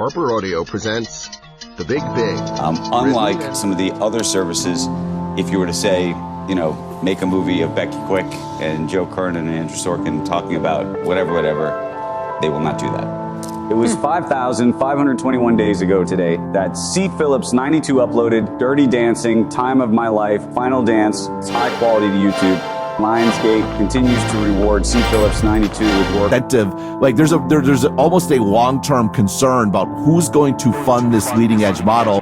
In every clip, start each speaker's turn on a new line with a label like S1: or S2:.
S1: Harper Audio presents The Big Big.
S2: Unlike some of the other services, if you were to say, you know, make a movie of Becky Quick and Joe Kernan and Andrew Sorkin talking about whatever, they will not do that. It was 5,521 days ago today that C. Phillips 92 uploaded Dirty Dancing, Time of My Life, Final Dance. It's high quality to YouTube. Lionsgate continues to reward C. Phillips 92 with work.
S3: There's almost a long-term concern about who's going to fund this leading-edge model.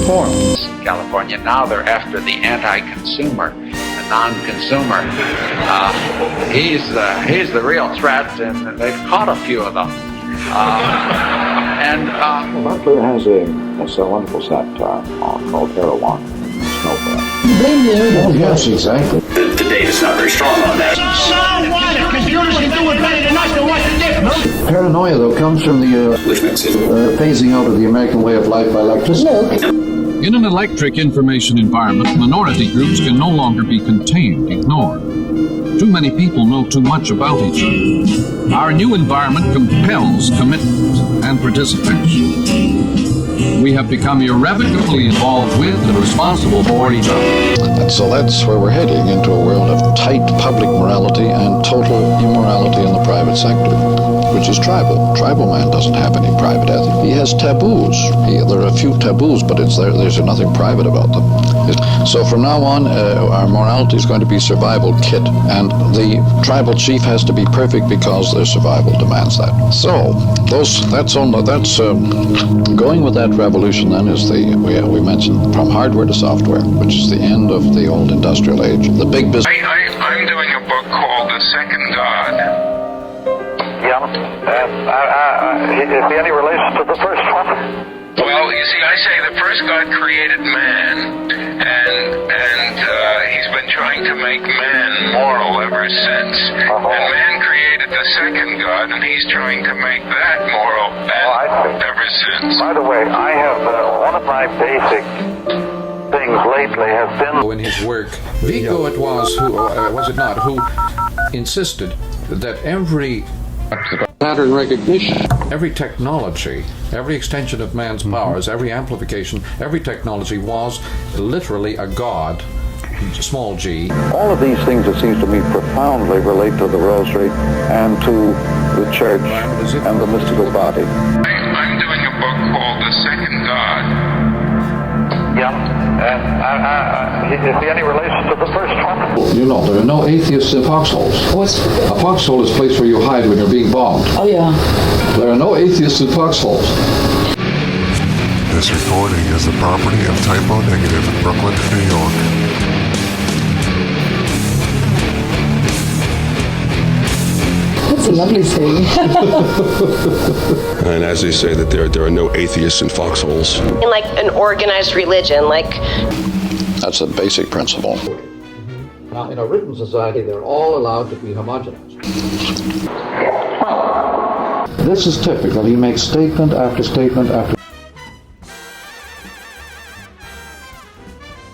S4: In California now they're after the anti-consumer, the non-consumer. He's the real threat, and they've caught a few of them.
S5: Butler has a wonderful satire called Erewhon. Snowfall.
S6: You blame me.
S5: Oh, yes, exactly.
S7: The data's not very strong on that.
S6: So what? If computers can do it better than us, then what's the difference?
S5: Paranoia, though, comes from the
S7: Which makes it
S5: phasing out of the American way of life by electricity.
S8: In an electric information environment, minority groups can no longer be contained, ignored. Too many people know too much about each other. Our new environment compels commitment and participation. We have become irrevocably involved with and responsible for each other.
S5: And so that's where we're heading, into a world of tight public morality and total immorality in the private sector, which is tribal. Tribal man doesn't have any private ethic. He has taboos. There are a few taboos, but there's nothing private about them. So from now on, our morality is going to be survival kit, and the tribal chief has to be perfect because their survival demands that. So that's going with that revolution. Then is we mentioned from hardware to software, which is the end of the old industrial age. The big business.
S9: I'm doing a book called The Second God.
S10: Yeah. Is there any relation to the first one?
S9: Well, you see, I say the first God created man, and he's been trying to make man moral ever since. And man created the second God, and he's trying to make that moral ever since.
S10: By the way, I have one of my basic things lately has been
S11: in his work. Vigo it was who insisted that every
S5: Pattern recognition.
S11: Every technology, every extension of man's powers, every amplification, every technology was literally a god, small g.
S5: All of these things, it seems to me, profoundly relate to the rosary and to the church and the mystical body.
S9: I'm doing a book called The Second God.
S10: Yeah. Is there any relation to the first one?
S5: You know, there are no atheists in foxholes. A foxhole is a place where you hide when you're being bombed.
S6: Oh, yeah.
S5: There are no atheists in foxholes.
S12: This recording is the property of Typo Negative in Brooklyn, New York.
S6: That's a lovely thing.
S12: And as they say, that there are no atheists in foxholes.
S13: In like an organized religion, like...
S5: That's a basic principle. Now, in a written society, they're all allowed to be homogenized. This is typical. He makes statement after statement after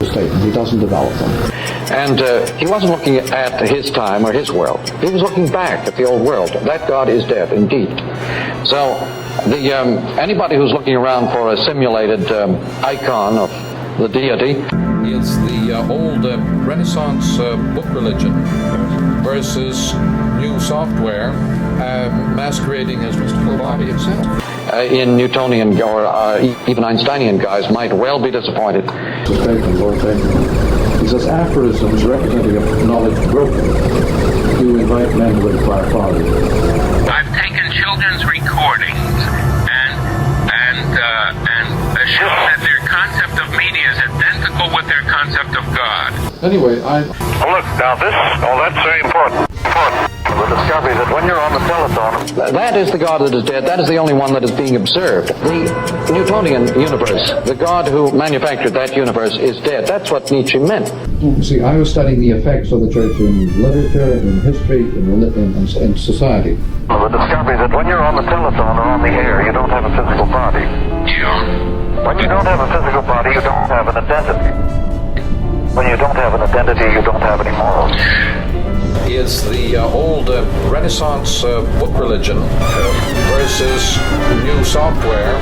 S5: statement. He doesn't develop them.
S10: And he wasn't looking at his time or his world. He was looking back at the old world. That God is dead, indeed. So anybody who's looking around for a simulated icon of the deity.
S11: It's the old Renaissance book religion versus new software masquerading as mystical body itself.
S10: In Newtonian or even Einsteinian guys might well be disappointed.
S5: He says aphorisms representing a knowledge broken do invite men to inquire farther.
S9: I've taken children's recordings and assumed that their concept of media is identical with their concept of God.
S5: Anyway,
S10: Look, now that's very important. The discovery that when you're on the telephone, that is the God that is dead. That is the only one that is being observed. The Newtonian universe, the God who manufactured that universe, is dead. That's what Nietzsche meant.
S11: See, I was studying the effects of the church in literature, in history, in society.
S10: The discovery that when you're on the telephone or on the air, you don't have a physical body. When you don't have a physical body, you don't have an identity. When you don't have an identity, you don't have any morals.
S11: Is the old Renaissance book religion versus new software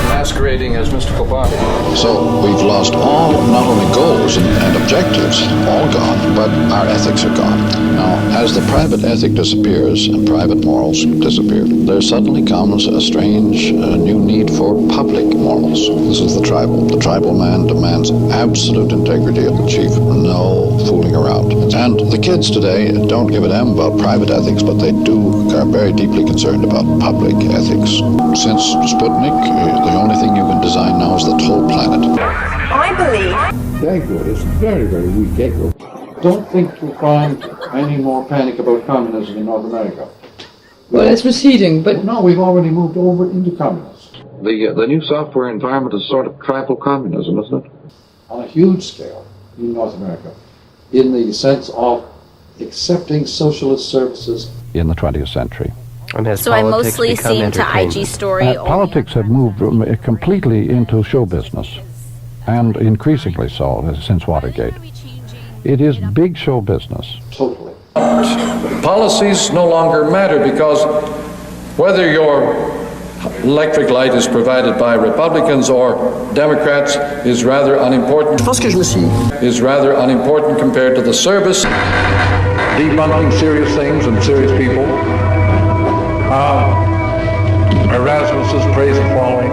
S11: masquerading as mystical body.
S5: So we've lost all, not only goals and objectives, all gone, but our ethics are gone. Now, as the private ethic disappears and private morals disappear, there suddenly comes a strange new need for public morals. This is the tribal. The tribal man demands absolute integrity of the chief, no fooling around. And the kids today don't give a damn about private ethics, but they are very deeply concerned about public ethics. Since Sputnik, the only thing you can design now is the whole planet.
S13: I believe.
S11: The egg group is very, very weak egg group. Don't think you'll find any more panic about communism in North America.
S14: Well, it's receding, but...
S11: No, we've already moved over into communism.
S8: The new software environment is sort of tribal communism, isn't it?
S11: On a huge scale in North America, in the sense of accepting socialist services in the 20th century.
S13: So I mostly seem to IG Story.
S11: Politics have moved completely into show business, and increasingly so since Watergate. It is big show business. Totally.
S8: Policies no longer matter because whether your electric light is provided by Republicans or Democrats is rather unimportant. Is rather unimportant compared to the service.
S11: Debunking serious things and serious people. Erasmus's praise and following.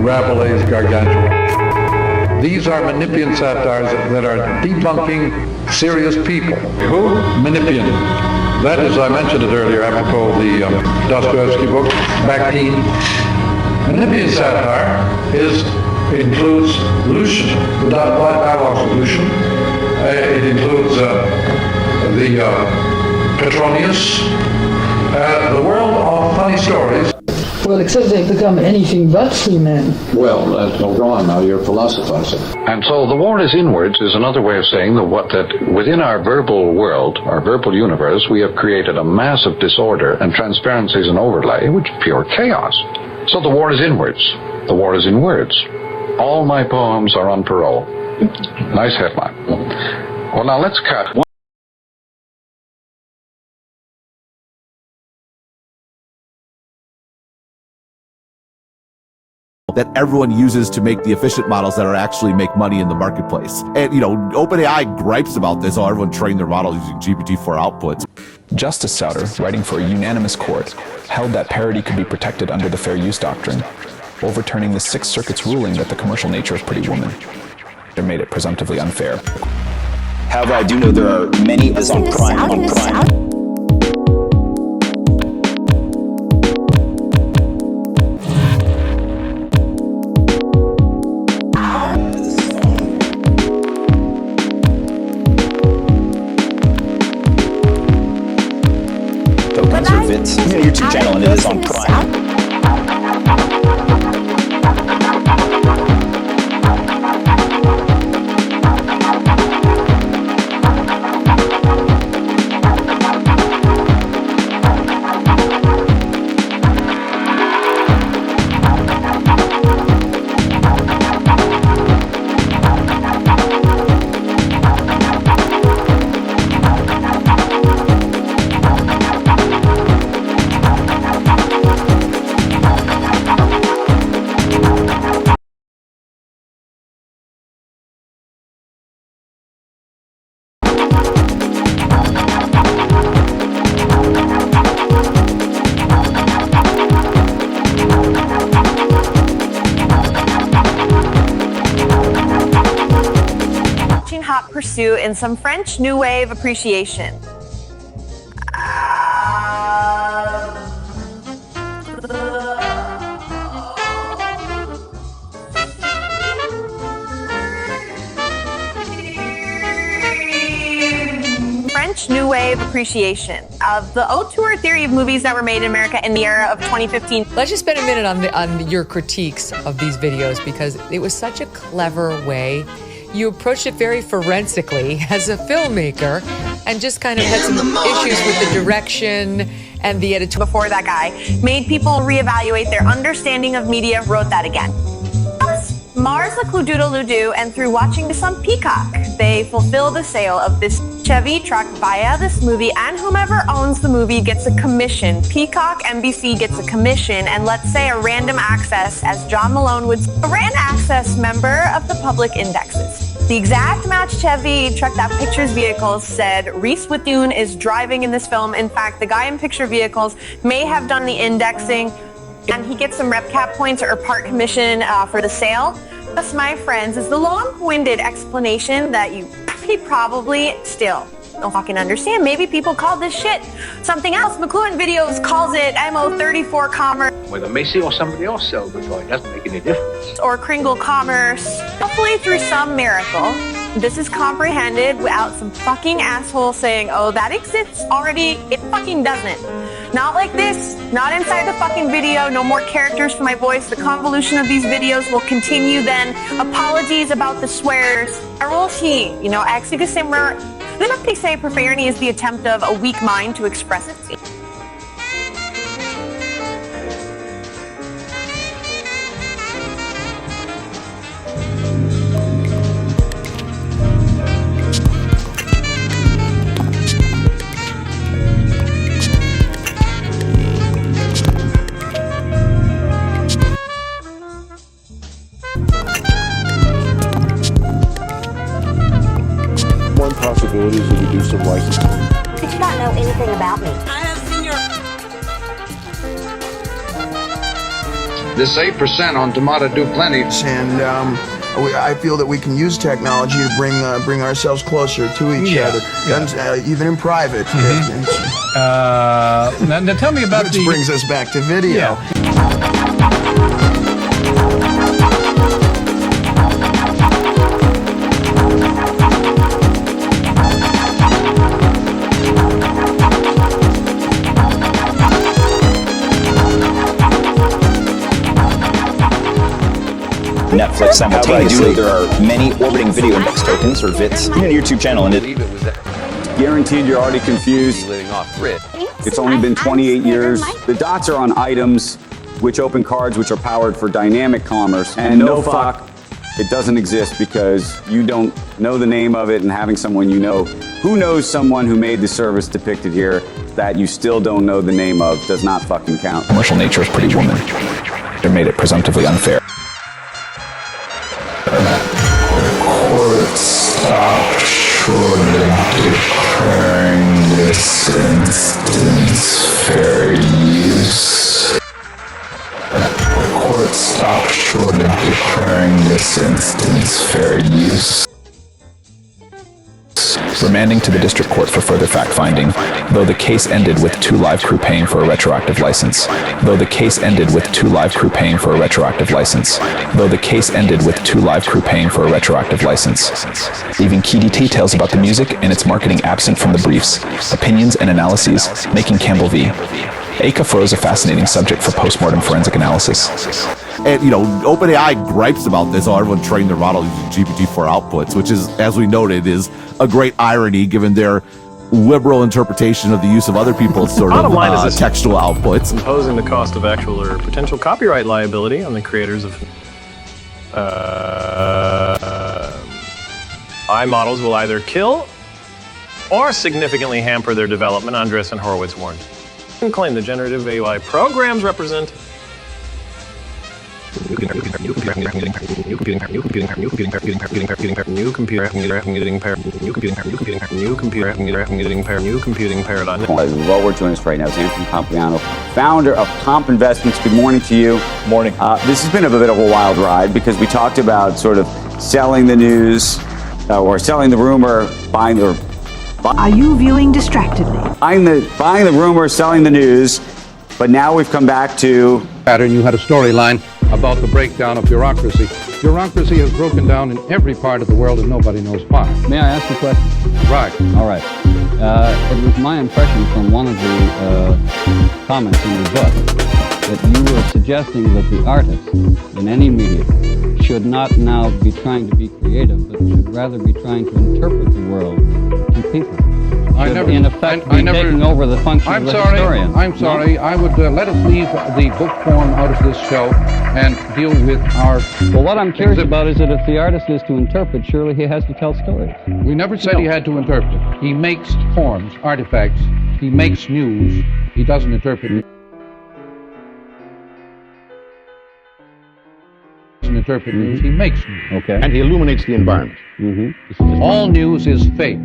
S11: Rabelais' Gargantua. These are Menippean satires that are debunking serious people. Who? Menippean. That is, I mentioned it earlier, apropos the Dostoevsky book, Bakhtin. Menippean satire includes Lucian, the dialogues of Lucian. It includes the Petronius, the world of funny stories.
S14: Well, except they've become anything but free men.
S11: Well, go on now, you're philosophizing.
S10: And so the war is inwards is another way of saying that within our verbal world, our verbal universe, we have created a massive disorder, and transparency is an overlay, which is pure chaos. So the war is inwards. The war is in words. All my poems are on parole. Nice headline. Well, now let's cut.
S3: That everyone uses to make the efficient models that are actually make money in the marketplace. And, OpenAI gripes about this. Everyone trained their models using GPT-4 outputs.
S15: Justice Souter, writing for a unanimous court, held that parody could be protected under the Fair Use Doctrine, overturning the Sixth Circuit's ruling that the commercial nature of Pretty Woman made it presumptively unfair.
S2: However, I do know there are many on Prime. YouTube channel, and it is on Prime.
S13: Pursuit in some French New Wave appreciation. French French New Wave appreciation of the auteur theory of movies that were made in America in the era of 2015.
S16: Let's just spend a minute on your critiques of these videos, because it was such a clever way. You approached it very forensically as a filmmaker and just kind of had some issues with the direction and the editor.
S13: Before that guy made people reevaluate their understanding of media, wrote that again. Mars the Cludoodle-Doo, and through watching this on Peacock, they fulfill the sale of this Chevy truck via this movie, and whomever owns the movie gets a commission. Peacock, NBC gets a commission, and let's say a random access, as John Malone would say, a random access member of the public indexes. The exact match Chevy truck that pictures vehicles said Reese Witherspoon is driving in this film. In fact, the guy in picture vehicles may have done the indexing, and he gets some rep cap points or part commission for the sale. This, my friends, is the long-winded explanation that you probably still don't fucking understand. Maybe people call this shit something else. McLuhanvideos calls it MO34 commerce.
S4: Whether Macy or somebody else sells the toy doesn't make any difference.
S13: Or Kringle commerce. Hopefully through some miracle, this is comprehended without some fucking asshole saying, oh, that exists already. It fucking doesn't. Not like this, not inside the fucking video, no more characters for my voice. The convolution of these videos will continue then. Apologies about the swears. The say profanity is the attempt of a weak mind to express it.
S3: Possibilities of reducing licensing.
S17: Did you not know anything about me?
S18: I have seen your...
S19: This 8% on tomato do plenty.
S20: And I feel that we can use technology to bring ourselves closer to each other, even in private.
S21: Now tell me about
S20: Which brings us back to video.
S22: Netflix simultaneously. There are many orbiting video index tokens, or VITs, in your YouTube channel, and
S2: guaranteed you're already confused. It's only been 28 years. The dots are on items which open cards which are powered for dynamic commerce. And no fuck, it doesn't exist because you don't know the name of it, and having someone you know who knows someone who made the service depicted here that you still don't know the name of does not fucking count.
S15: Commercial nature of Pretty Woman. They made it presumptively unfair.
S23: Court stopped short of declaring this instance fair use. The court stopped short of declaring this instance fair use.
S15: Remanding to the district court for further fact-finding, though the case ended with 2 live crew paying for a retroactive license. Though the case ended with 2 live crew paying for a retroactive license. Though the case ended with 2 live crew paying for a retroactive license. Leaving key details about the music and its marketing absent from the briefs, opinions and analyses, making Campbell v. ACAFO is a fascinating subject for postmortem forensic analysis.
S3: And, OpenAI gripes about this, how everyone trained their model using GPT-4 outputs, which is, as we noted, is a great irony given their liberal interpretation of the use of other people's sort of textual outputs.
S24: Imposing the cost of actual or potential copyright liability on the creators of AI models will either kill or significantly hamper their development, Andres and Horowitz warned. And claim the generative AI programs represent new computing paradigm.
S2: Well, we're doing this right now is Anthony Pompliano, founder of Pomp Investments. Good morning to you.
S25: Morning.
S2: This has been a bit of a wild ride because we talked about sort of selling the news or selling the rumor, buying the.
S17: Are you viewing distractedly?
S2: Buying the rumor, selling the news, but now we've come back to
S11: pattern. You had a storyline about the breakdown of bureaucracy. Bureaucracy has broken down in every part of the world and nobody knows why.
S26: May I ask you a question?
S11: Right.
S26: All right.
S1: It was my impression from one of the comments in the book that you were suggesting that the artist in any medium should not now be trying to be creative, but should rather be trying to interpret the world to people. Should, in effect, be taking over the function of the historian.
S7: I'm sorry.
S1: No?
S7: I would let us leave the book form out of this show and deal with our...
S1: Well, what I'm curious about is that if the artist is to interpret, surely he has to tell stories.
S7: We never said he had to interpret. He makes forms, artifacts. He makes news. He doesn't interpret. Interpret news. He makes news.
S1: Okay.
S18: And he illuminates the environment.
S7: All news is fake.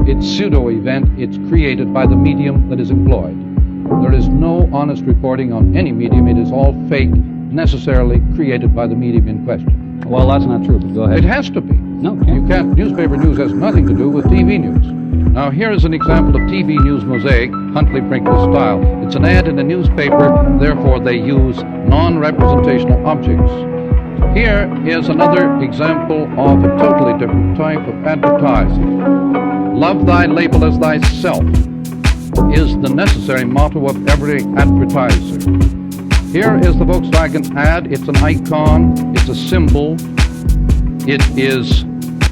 S7: It's pseudo-event. It's created by the medium that is employed. There is no honest reporting on any medium. It is all fake, necessarily created by the medium in question.
S1: Well, that's not true, but go ahead.
S7: It has to be.
S1: No,
S7: you can't. Newspaper news has nothing to do with TV news. Now, here is an example of TV news mosaic, Huntley Brinkley style. It's an ad in a newspaper, therefore they use non-representational objects. Here is another example of a totally different type of advertising. Love thy label as thyself is the necessary motto of every advertiser. Here is the Volkswagen ad. It's an icon. It's a symbol. It is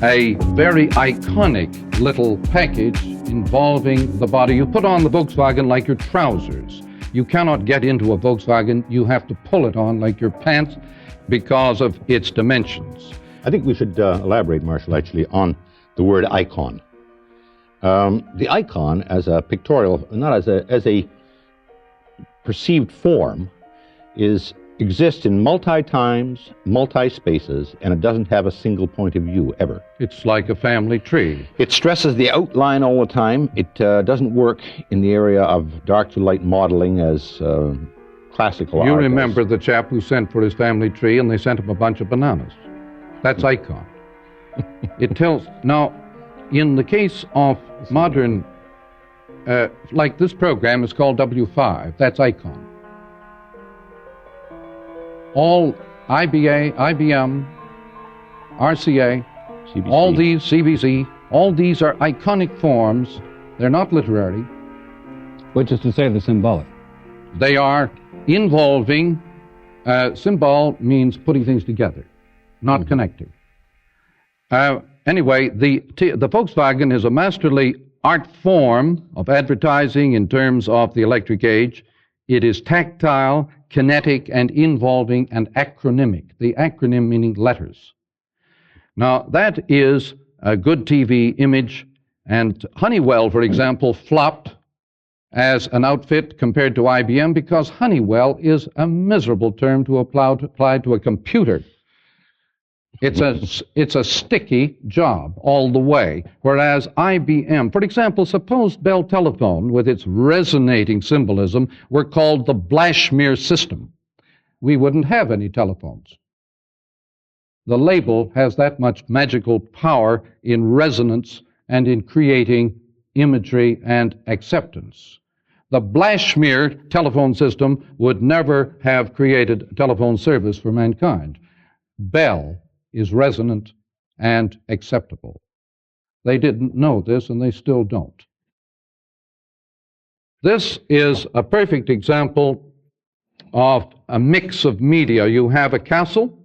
S7: a very iconic little package involving the body. You put on the Volkswagen like your trousers. You cannot get into a Volkswagen. You have to pull it on like your pants because of its dimensions.
S18: I think we should elaborate, Marshall, actually, on the word icon. The icon as a pictorial, not as a perceived form, exists in multi-times, multi-spaces, and it doesn't have a single point of view, ever.
S7: It's like a family tree.
S18: It stresses the outline all the time. It doesn't work in the area of dark to light modeling as classical art.
S7: You remember the chap who sent for his family tree and they sent him a bunch of bananas. That's icon. It tells... Now, in the case of modern, like this program is called W5, that's icon. All IBA, IBM, RCA,
S18: CBC.
S7: all these, CBC, all these are iconic forms. They're not literary.
S1: Which is to say the symbolic.
S7: They are involving, symbol means putting things together, not connecting. Anyway, the Volkswagen is a masterly art form of advertising in terms of the electric age. It is tactile, kinetic, and involving and acronymic. The acronym meaning letters. Now, that is a good TV image, and Honeywell, for example, flopped as an outfit compared to IBM because Honeywell is a miserable term to apply to a computer. It's a sticky job all the way, whereas IBM, for example, suppose Bell Telephone with its resonating symbolism were called the Blashmere system. We wouldn't have any telephones. The label has that much magical power in resonance and in creating imagery and acceptance. The Blashmere telephone system would never have created telephone service for mankind. Bell is resonant and acceptable. They didn't know this, and they still don't. This is a perfect example of a mix of media. You have a castle,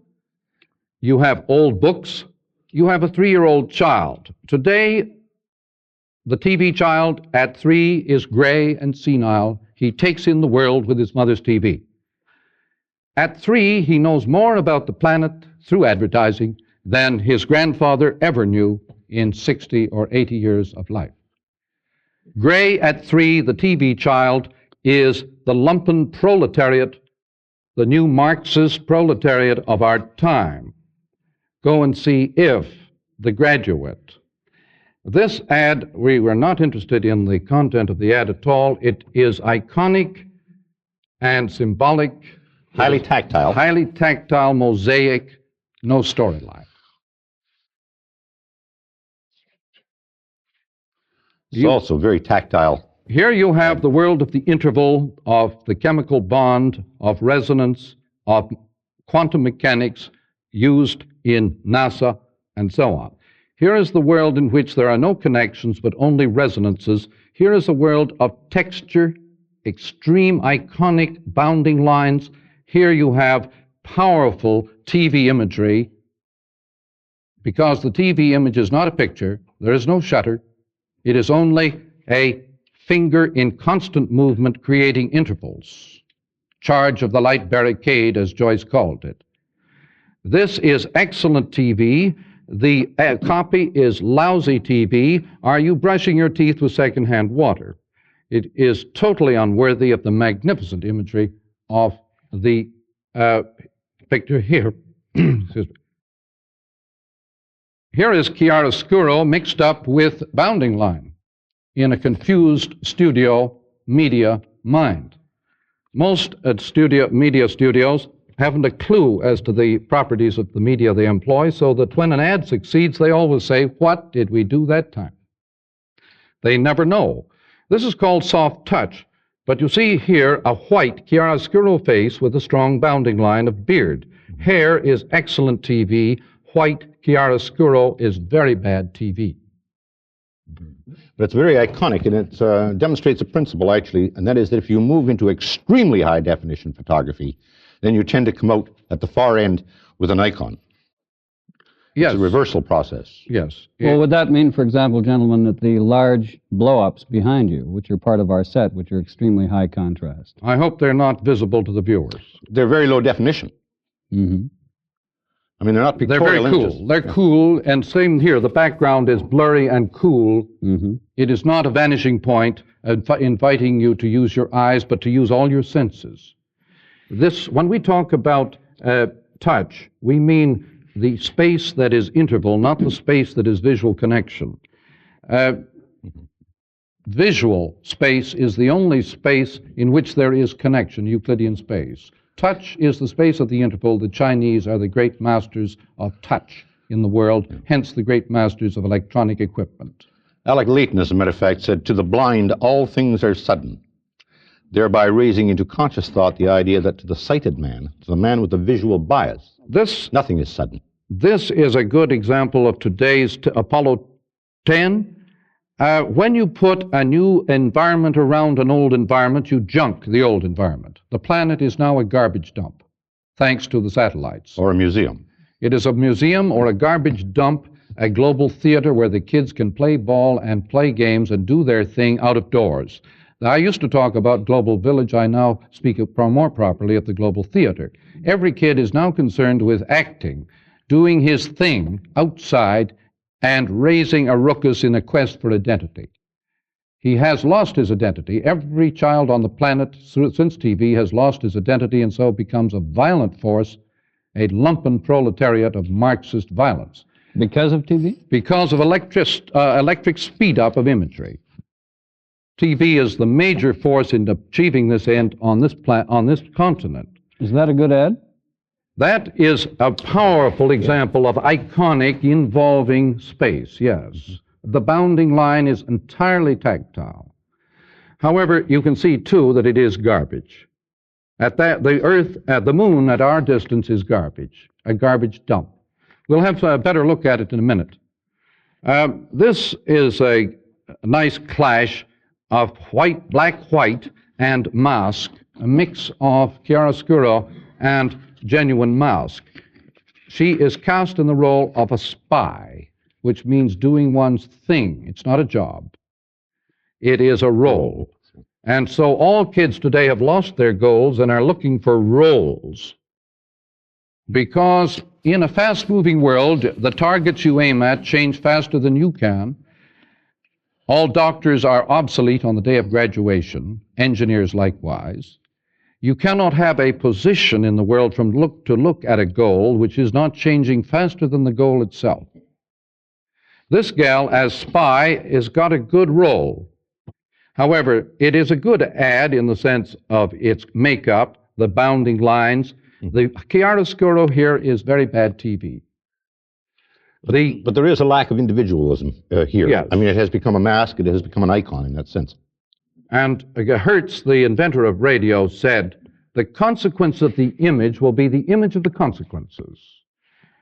S7: you have old books, you have a 3-year-old child. Today, the TV child at 3 is gray and senile. He takes in the world with his mother's TV. At 3, he knows more about the planet through advertising than his grandfather ever knew in 60 or 80 years of life. Gray at 3, the TV child, is the lumpen proletariat, the new Marxist proletariat of our time. Go and see If, The Graduate. This ad, we were not interested in the content of the ad at all. It is iconic and symbolic.
S18: Highly tactile.
S7: Highly tactile, mosaic, no storyline.
S18: It's also very tactile.
S7: Here you have the world of the interval, of the chemical bond, of resonance, of quantum mechanics used in NASA, and so on. Here is the world in which there are no connections but only resonances. Here is a world of texture, extreme iconic bounding lines. Here you have powerful TV imagery. Because the TV image is not a picture, there is no shutter. It is only a finger in constant movement creating intervals. Charge of the light barricade, as Joyce called it. This is excellent TV. The copy is lousy TV. Are you brushing your teeth with secondhand water? It is totally unworthy of the magnificent imagery of the picture here. Excuse me. Here is chiaroscuro mixed up with bounding line in a confused studio media mind. Most media studios haven't a clue as to the properties of the media they employ, so that when an ad succeeds, they always say, "What did we do that time?" They never know. This is called soft touch, but you see here a white chiaroscuro face with a strong bounding line of beard. Hair is excellent TV. White chiaroscuro is very bad TV.
S18: But it's very iconic, and it demonstrates a principle, actually, and that is that if you move into extremely high-definition photography, then you tend to come out at the far end with an icon.
S7: Yes.
S18: It's a reversal process.
S7: Yes.
S1: Well, would that mean, for example, gentlemen, that the large blow-ups behind you, which are part of our set, which are extremely high contrast?
S7: I hope they're not visible to the viewers.
S18: They're very low definition.
S1: Mm-hmm.
S18: I mean, they're not pictorial
S7: They're very
S18: images.
S7: cool. They're cool, and same here. The background is blurry and cool.
S1: Mm-hmm.
S7: It is not a vanishing point inviting you to use your eyes, but to use all your senses. When we talk about touch, we mean the space that is interval, not the space that is visual connection. Visual space is the only space in which there is connection, Euclidean space. Touch is the space of the interval. The Chinese are the great masters of touch in the world, hence the great masters of electronic equipment.
S18: Alec Leighton, as a matter of fact, said, "To the blind, all things are sudden," thereby raising into conscious thought the idea that to the sighted man, to the man with the visual bias, nothing is sudden.
S7: This is a good example of today's Apollo 10. When you put a new environment around an old environment, you junk the old environment. The planet is now a garbage dump, thanks to the satellites.
S18: Or a museum.
S7: It is a museum or a garbage dump, a global theater where the kids can play ball and play games and do their thing out of doors. Now, I used to talk about global village. I now speak more properly of the global theater. Every kid is now concerned with acting, doing his thing outside, and raising a ruckus in a quest for identity. He has lost his identity. Every child on the planet since TV has lost his identity and so becomes a violent force, a lumpen proletariat of Marxist violence.
S1: Because of TV?
S7: Because of electric speed-up of imagery. TV is the major force in achieving this end on this continent.
S1: Is that a good ad?
S7: That is a powerful example of iconic involving space, yes. The bounding line is entirely tactile. However, you can see, too, that it is garbage. The moon at our distance is garbage, a garbage dump. We'll have a better look at it in a minute. This is a nice clash of black-white, and mask, a mix of chiaroscuro and genuine mask. She is cast in the role of a spy, which means doing one's thing. It's not a job. It is a role. And so all kids today have lost their goals and are looking for roles. Because in a fast-moving world, the targets you aim at change faster than you can. All doctors are obsolete on the day of graduation, engineers likewise. You cannot have a position in the world from look to look at a goal which is not changing faster than the goal itself. This gal, as spy, has got a good role. However, it is a good ad in the sense of its makeup, the bounding lines. The chiaroscuro here is very bad TV.
S18: But there is a lack of individualism here.
S7: Yes.
S18: I mean, it has become a mask, it has become an icon in that sense.
S7: And Hertz, the inventor of radio, said, the consequence of the image will be the image of the consequences.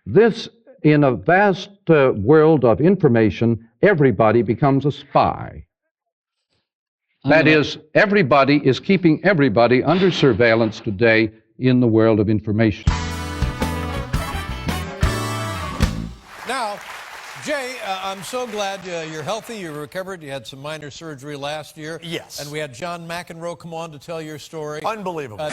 S7: This
S11: in a vast world of information, everybody becomes a spy. That is, everybody is keeping everybody under surveillance today in the world of information.
S6: Now, Jay, I'm so glad you're healthy, you're recovered. You had some minor surgery last year.
S9: Yes.
S6: And we had John McEnroe come on to tell your story.
S9: Unbelievable.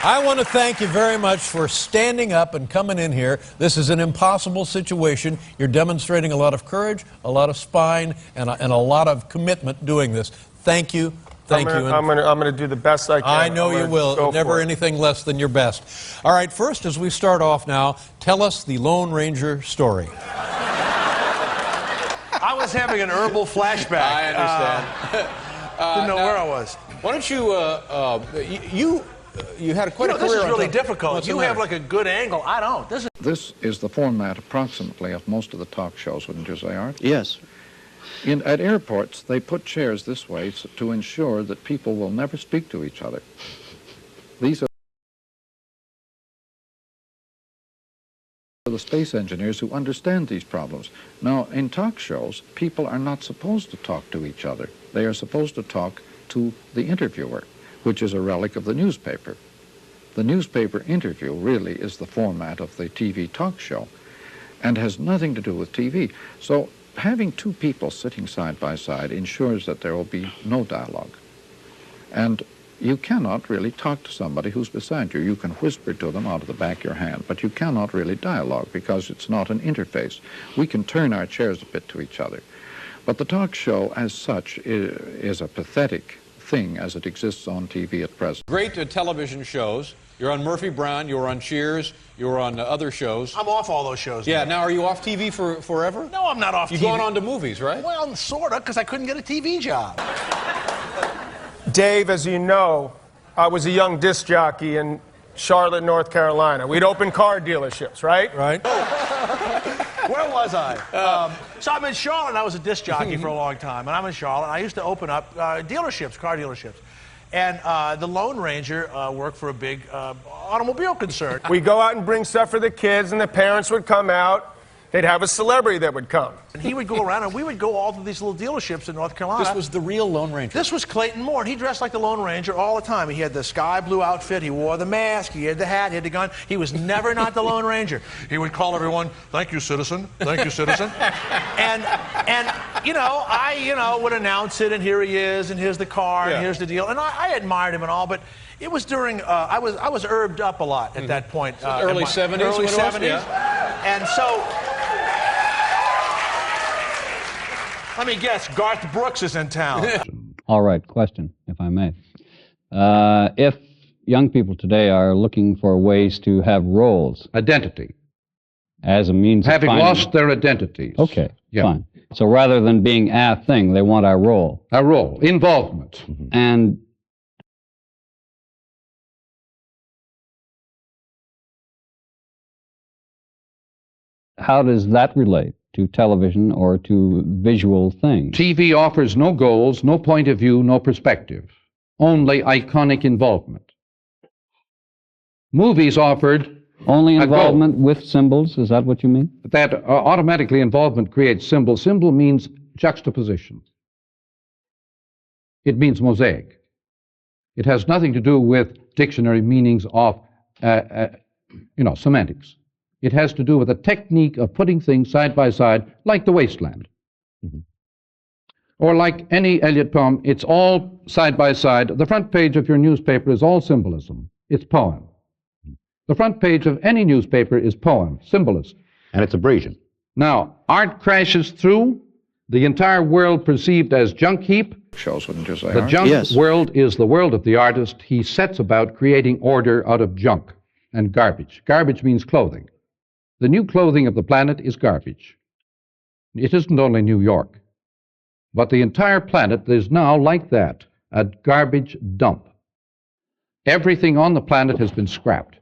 S6: I want to thank you very much for standing up and coming in here. This is an impossible situation. You're demonstrating a lot of courage, a lot of spine, and a lot of commitment doing this. Thank you. Thank you.
S9: I'm gonna do the best I can.
S6: I know you will. Never anything less than your best. All right, first, as we start off now, tell us the Lone Ranger story.
S9: I was having an herbal flashback.
S6: I understand.
S9: Didn't know where I was.
S6: Why don't you had quite a career.
S9: This is really
S6: on
S9: difficult.
S6: What's
S9: You
S6: the
S9: have
S6: matter?
S9: like a good angle. I don't.
S11: This is the format approximately of most of the talk shows, wouldn't you say, Art?
S12: Yes.
S11: At airports, they put chairs this way to ensure that people will never speak to each other. These are the space engineers who understand these problems. Now, in talk shows, people are not supposed to talk to each other. They are supposed to talk to the interviewer, which is a relic of the newspaper. The newspaper interview really is the format of the TV talk show and has nothing to do with TV. So having two people sitting side by side ensures that there will be no dialogue. And you cannot really talk to somebody who's beside you. You can whisper to them out of the back of your hand, but you cannot really dialogue because it's not an interface. We can turn our chairs a bit to each other. But the talk show as such is a pathetic thing as it exists on TV at present.
S6: Great television shows. You're on Murphy Brown, you were on Cheers, you were on other shows.
S9: I'm off all those shows.
S6: Yeah, now are you off TV forever?
S9: No, I'm not off
S6: You're
S9: TV.
S6: going on to movies, right?
S9: Well, sort of, because I couldn't get a TV job.
S21: Dave, as you know, I was a young disc jockey in Charlotte, North Carolina. We'd open car dealerships, right?
S6: Right.
S9: Where was I? So I'm in Charlotte, and I was a disc jockey for a long time. And I'm in Charlotte, and I used to open up dealerships, car dealerships. And the Lone Ranger worked for a big automobile concern.
S21: We go out and bring stuff for the kids, and the parents would come out. They'd have a celebrity that would come.
S9: And he would go around, and we would go all to these little dealerships in North Carolina.
S6: This was the real Lone Ranger.
S9: This was Clayton Moore, and he dressed like the Lone Ranger all the time. He had the sky blue outfit, he wore the mask, he had the hat, he had the gun. He was never not the Lone Ranger. He would call everyone, "Thank you, citizen. Thank you, citizen." and I would announce it, and here he is, and here's the car, and here's the deal. And I admired him and all, but it was during, I was herbed up a lot at that point.
S6: So early 70s?
S9: Early 70s.
S6: Yeah.
S9: And so, let me guess, Garth Brooks is in town.
S1: All right, question, if I may. If young people today are looking for ways to have roles.
S11: Identity.
S1: As a means of
S11: Having
S1: finding...
S11: lost their identities.
S1: Okay,
S11: Yeah.
S1: fine. So rather than being a thing, they want a role.
S11: A role, involvement.
S1: And how does that relate to television or to visual things?
S11: TV offers no goals, no point of view, no perspective. Only iconic involvement. Movies offered
S1: only involvement with symbols, is that what you mean?
S11: That automatically involvement creates symbol. Symbol means juxtaposition. It means mosaic. It has nothing to do with dictionary meanings of, semantics. It has to do with a technique of putting things side by side, like The Wasteland. Or like any Eliot poem, it's all side by side. The front page of your newspaper is all symbolism. It's poem. The front page of any newspaper is poem, symbolism.
S18: And it's abrasion.
S11: Now, art crashes through, the entire world perceived as junk heap. Shows, wouldn't you say? The junk world is the world of the artist. He sets about creating order out of junk and garbage. Garbage means clothing. The new clothing of the planet is garbage. It isn't only New York, but the entire planet is now like that, a garbage dump. Everything on the planet has been scrapped.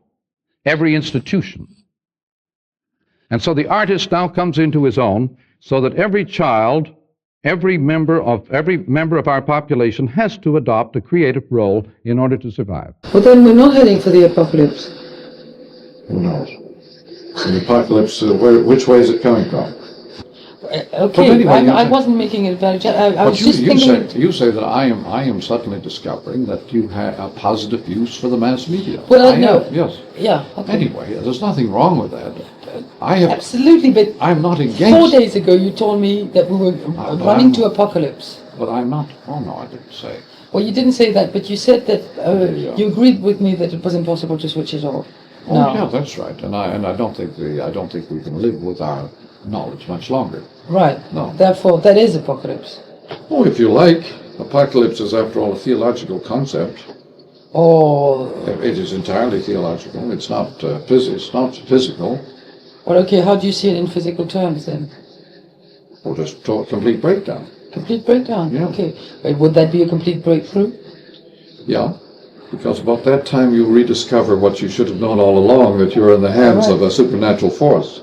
S11: Every institution.
S7: And so the artist now comes into his own, so that every child, every member of our population has to adopt a creative role in order to survive.
S5: Well, then we're not heading for the apocalypse.
S8: Who knows? The apocalypse, which way is it coming from?
S5: Okay, anyway, I wasn't making it very. I was just thinking.
S8: You say that I am suddenly discovering that you have a positive use for the mass media.
S5: Well, no.
S8: Yes.
S5: Yeah. Okay.
S8: Anyway, there's nothing wrong with that. I have
S5: absolutely, but
S8: I'm not against.
S5: 4 days ago, you told me that we were running to apocalypse.
S8: But I'm not. Oh no, I didn't say.
S5: Well, you didn't say that, but you said that you agreed with me that it was impossible to switch it off.
S8: Oh no. Yeah, that's right. And I don't think we can live with our knowledge much longer.
S5: Right.
S8: No.
S5: Therefore, that is apocalypse.
S8: Oh, if you like, apocalypse is after all a theological concept.
S5: Oh.
S8: It is entirely theological. It's not physical.
S5: Well, okay. How do you see it in physical terms then?
S8: Well, just complete breakdown.
S5: Complete breakdown.
S8: Yeah.
S5: Okay. But would that be a complete breakthrough?
S8: Yeah. Because about that time you rediscover what you should have known all along, that you're in the hands of a supernatural force.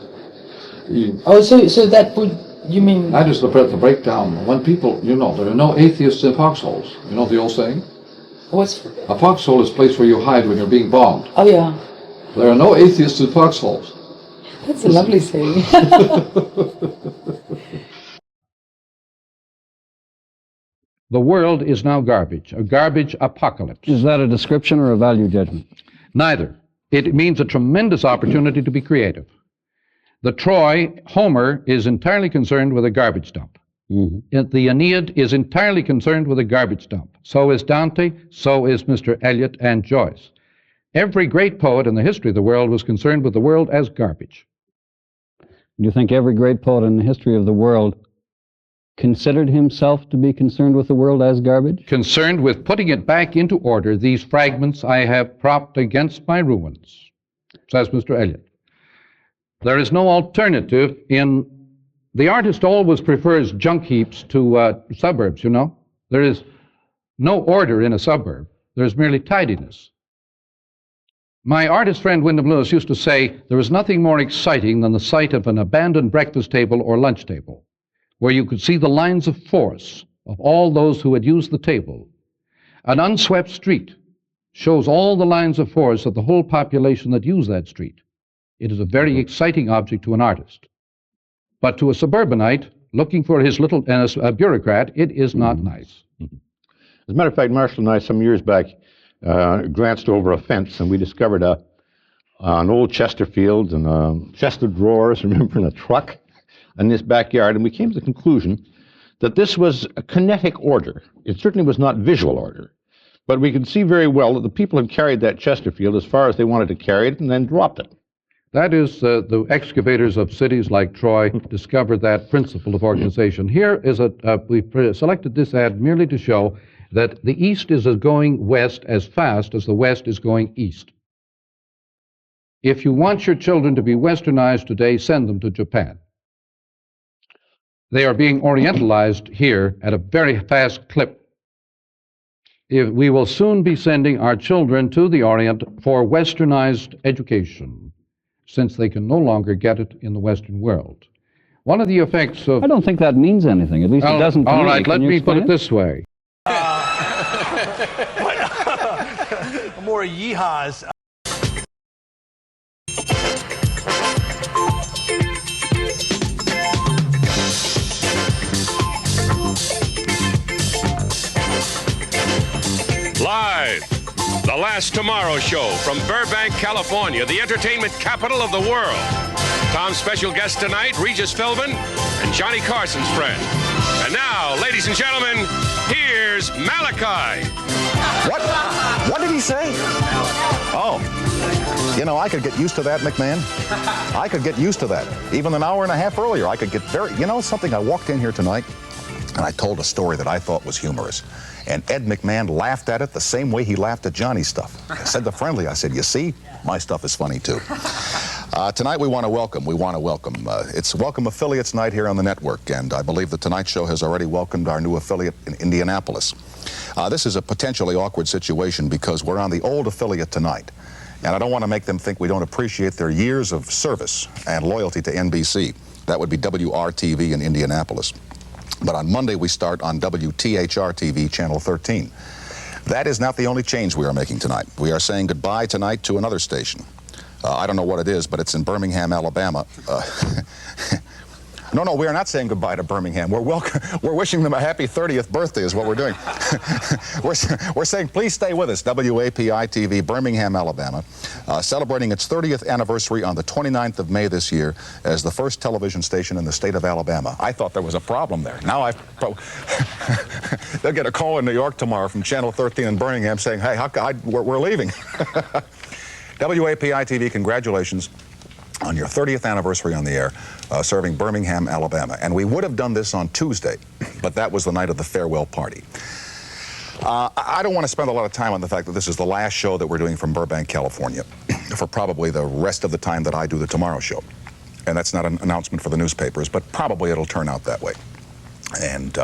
S5: So that would, you mean...
S8: That is the breakdown. When people, there are no atheists in foxholes. You know the old saying?
S5: What's...
S8: A foxhole is a place where you hide when you're being bombed.
S5: Oh, yeah.
S8: There are no atheists in foxholes.
S5: That's a lovely saying.
S7: The world is now garbage, a garbage apocalypse.
S1: Is that a description or a value judgment?
S7: Neither. It means a tremendous opportunity to be creative. The Troy, Homer, is entirely concerned with a garbage dump.
S1: Mm-hmm.
S7: The Aeneid is entirely concerned with a garbage dump. So is Dante, so is Mr. Eliot and Joyce. Every great poet in the history of the world was concerned with the world as garbage.
S1: Do you think every great poet in the history of the world considered himself to be concerned with the world as garbage?
S7: Concerned with putting it back into order, these fragments I have propped against my ruins, says Mr. Eliot. There is no alternative in... The artist always prefers junk heaps to suburbs, There is no order in a suburb. There's merely tidiness. My artist friend Wyndham Lewis used to say there was nothing more exciting than the sight of an abandoned breakfast table or lunch table, where you could see the lines of force of all those who had used the table. An unswept street shows all the lines of force of the whole population that use that street. It is a very exciting object to an artist. But to a suburbanite looking for his little, a bureaucrat, it is not nice.
S18: As a matter of fact, Marshall and I, some years back, glanced over a fence and we discovered an old Chesterfield and a chest of drawers, remember, in a truck in this backyard, and we came to the conclusion that this was a kinetic order. It certainly was not visual order, but we could see very well that the people had carried that Chesterfield as far as they wanted to carry it and then dropped it.
S7: That is, the excavators of cities like Troy discovered that principle of organization. Here is we've selected this ad merely to show that the East is going west as fast as the West is going east. If you want your children to be westernized today, send them to Japan. They are being orientalized here at a very fast clip. We will soon be sending our children to the Orient for westernized education, since they can no longer get it in the Western world. One of the effects of...
S1: I don't think that means anything. At least it doesn't to me.
S7: All right, let me put it this way.
S9: More yeehaws.
S12: Live, The Last Tomorrow Show from Burbank, California, the entertainment capital of the world. Tom's special guest tonight, Regis Philbin and Johnny Carson's friend. And now, ladies and gentlemen, here's Malachi.
S14: What did he say? Oh, I could get used to that, McMahon. I could get used to that. Even an hour and a half earlier, I could get something, I walked in here tonight and I told a story that I thought was humorous. And Ed McMahon laughed at it the same way he laughed at Johnny's stuff. I said to Friendly, I said, you see, my stuff is funny too. Tonight we want to welcome. It's Welcome Affiliates Night here on the network, and I believe the Tonight Show has already welcomed our new affiliate in Indianapolis. This is a potentially awkward situation because we're on the old affiliate tonight. And I don't want to make them think we don't appreciate their years of service and loyalty to NBC. That would be WRTV in Indianapolis. But on Monday, we start on WTHR-TV, Channel 13. That is not the only change we are making tonight. We are saying goodbye tonight to another station. I don't know what it is, but it's in Birmingham, Alabama. No, we are not saying goodbye to Birmingham. We're wishing them a happy 30th birthday is what we're doing. we're saying please stay with us. WAPI-TV, Birmingham, Alabama, celebrating its 30th anniversary on the 29th of May this year as the first television station in the state of Alabama. I thought there was a problem there. Now they'll get a call in New York tomorrow from Channel 13 in Birmingham saying, hey, we're leaving. WAPI-TV, congratulations on your 30th anniversary on the air, serving Birmingham, Alabama. And we would have done this on Tuesday, but that was the night of the farewell party. I don't want to spend a lot of time on the fact that this is the last show that we're doing from Burbank, California, for probably the rest of the time that I do the Tomorrow Show. And that's not an announcement for the newspapers, but probably it'll turn out that way. And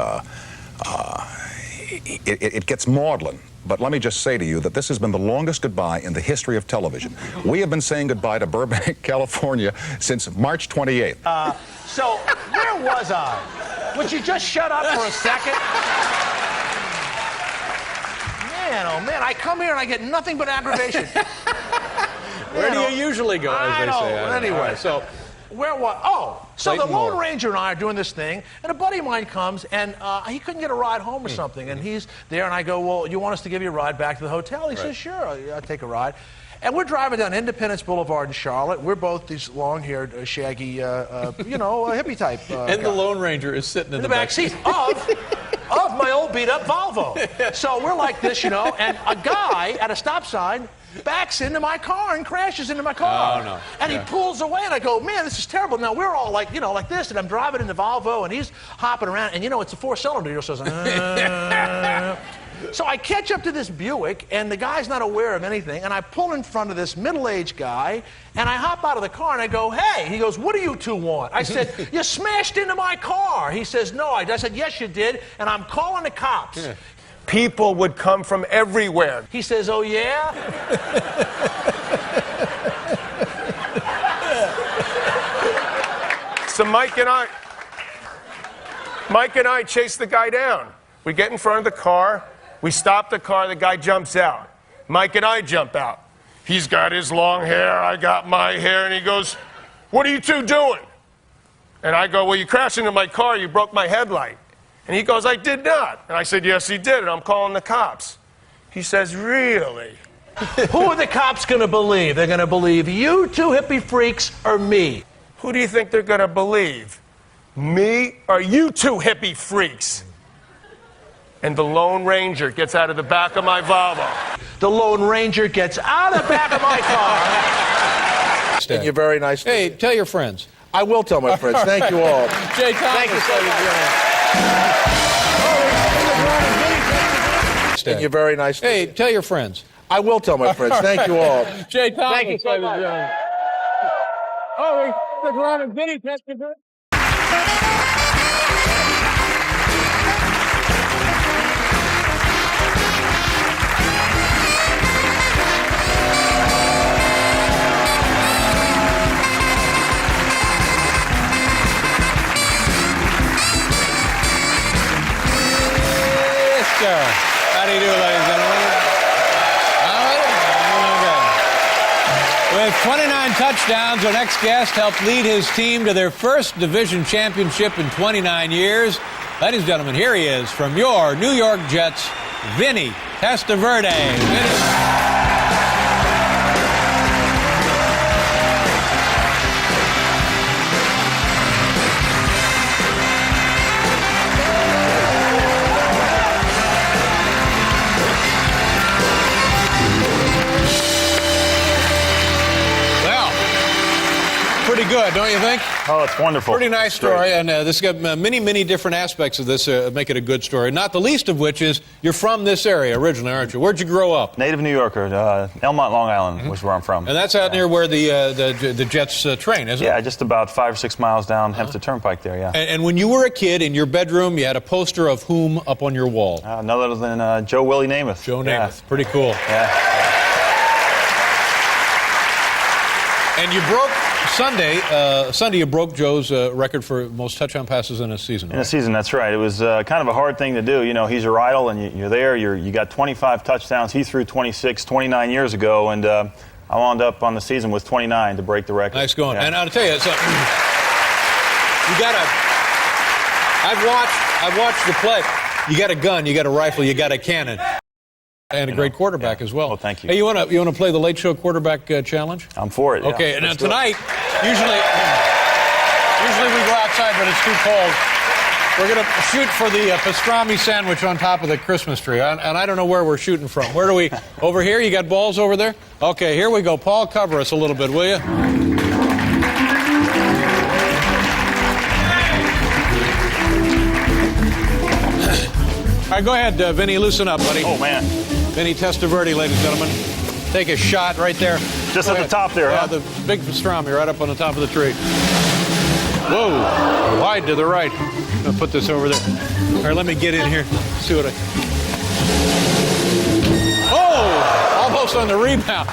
S14: it gets maudlin. But let me just say to you that this has been the longest goodbye in the history of television. We have been saying goodbye to Burbank, California since March 28th.
S9: So, where was I? Would you just shut up for a second? Man, oh man, I come here and I get nothing but aggravation.
S6: Where do you usually go, as they say?
S9: Anyway,
S6: right, so
S9: where was? Oh, so the Lone Ranger and I are doing this thing, and a buddy of mine comes, and he couldn't get a ride home or something, and he's there, and I go, well, you want us to give you a ride back to the hotel? He says, sure, I'll take a ride. And we're driving down Independence Boulevard in Charlotte. We're both these long-haired, shaggy, hippie type.
S6: And the Lone Ranger is sitting in the
S9: back seat of my old beat-up Volvo. So we're like this, and a guy at a stop sign backs into my car and crashes into my car.
S6: Oh, no.
S9: And he pulls away, and I go, man, this is terrible. Now, we're all like, like this, and I'm driving in the Volvo, and he's hopping around, and, it's a four-cylinder, so So I catch up to this Buick, and the guy's not aware of anything, and I pull in front of this middle-aged guy, and I hop out of the car, and I go, hey. He goes, what do you two want? I said, you smashed into my car. He says, no. I said, yes, you did, and I'm calling the cops.
S21: Yeah. People would come from everywhere.
S9: He says, oh, yeah?
S21: So Mike and I chase the guy down. We get in front of the car. We stop the car. The guy jumps out. Mike and I jump out. He's got his long hair. I got my hair. And he goes, what are you two doing? And I go, well, you crashed into my car. You broke my headlight. And he goes, I did not. And I said, yes, he did, and I'm calling the cops. He says, really?
S9: Who are the cops going to believe? They're going to believe you two hippie freaks or me?
S21: Who do you think they're going to believe? Me or you two hippie freaks? And the Lone Ranger gets out of the back of my Volvo.
S9: The Lone Ranger gets out of the back of my car.
S4: Thank you, very nice.
S6: Hey, tell your friends.
S4: I will tell my friends. Thank you all.
S6: Jay Thompson.
S4: Thank you so much. Thank you, very nice.
S6: Hey, tell your friends.
S4: I will tell my friends. Thank you all.
S6: Jay Thompson.
S4: Thank you so much.
S23: Oh, the McLuhan video festival.
S6: How do you do, ladies and gentlemen? With 29 touchdowns, our next guest helped lead his team to their first division championship in 29 years. Ladies and gentlemen, here he is from your New York Jets, Vinny Testaverde. Vinny. Pretty good, don't you think?
S10: Oh, it's wonderful.
S6: Pretty nice story, and this has got many, many different aspects of this make it a good story. Not the least of which is you're from this area originally, aren't you? Where'd you grow up?
S10: Native New Yorker, Elmont, Long Island, was where I'm from.
S6: And that's out near where the Jets train, isn't it?
S10: Yeah, just about 5 or 6 miles down Hempstead Turnpike there. Yeah.
S6: And when you were a kid in your bedroom, you had a poster of whom up on your wall?
S10: None other than Joe Willie Namath.
S6: Joe Namath, pretty cool.
S10: Yeah.
S6: And you broke Sunday you broke Joe's record for most touchdown passes in a season.
S10: In a season, that's right. It was kind of a hard thing to do. You know, he's your idol, and you're there. You got 25 touchdowns. He threw 26, 29 years ago, and I wound up on the season with 29 to break the record.
S6: Nice going.
S10: Yeah.
S6: And I'll tell you, you gotta. I've watched the play. You got a gun, you got a rifle, you got a cannon, and a great quarterback as well.
S10: Well, thank you.
S6: Hey, you want to play the Late Show quarterback challenge?
S10: I'm for it.
S6: Okay,
S10: Yeah.
S6: and now
S10: Let's do it.
S6: tonight, usually we go outside, but it's too cold. We're going to shoot for the pastrami sandwich on top of the Christmas tree, and I don't know where we're shooting from. Where do we? Over here? You got balls over there? Okay, here we go. Paul, cover us a little bit, will you? All right, go ahead, Vinny. Loosen up, buddy.
S10: Oh, man.
S6: Vinny Testaverde, ladies and gentlemen. Take a shot right there.
S10: Just
S6: Go
S10: at
S6: ahead.
S10: the top there,
S6: Yeah,
S10: huh?
S6: the big pastrami right up on the top of the tree. Whoa, wide to the right. I'm going to put this over there. All right, let me get in here. See what I... Oh, almost on the rebound.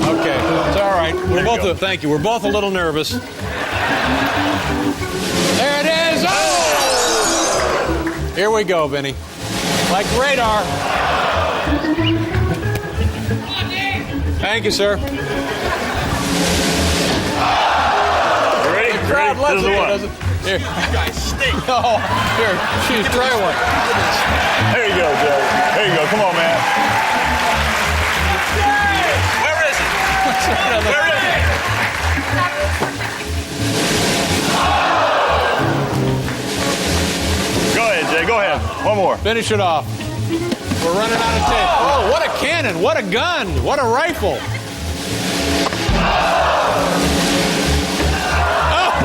S6: Okay, it's all right. Thank you. We're both a little nervous. There it is. Oh! Here we go, Vinny. Like radar. Thank you, sir.
S10: Ready?
S6: The crowd loves it, doesn't it? Here.
S10: You guys stink.
S6: Oh, here. She's try one.
S10: There you go, Joe. There you go. Come on, man.
S9: Where is it? Where is it?
S10: Go ahead, Jay. Go ahead. One more.
S6: Finish it off. We're running out of tape. Oh, what a cannon. What a gun. What a rifle. Oh!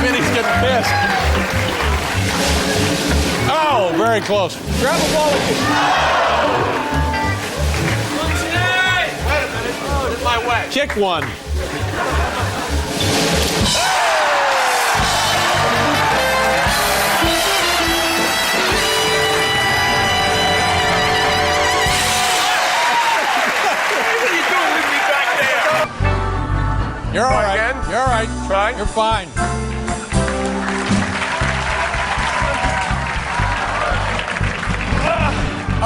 S6: Vinny's getting pissed. Oh, very close. Grab the ball again.
S9: Wait a minute. Oh, it's my way.
S6: Kick one. You're all right.
S21: Again?
S6: You're all right.
S21: Try.
S6: You're fine.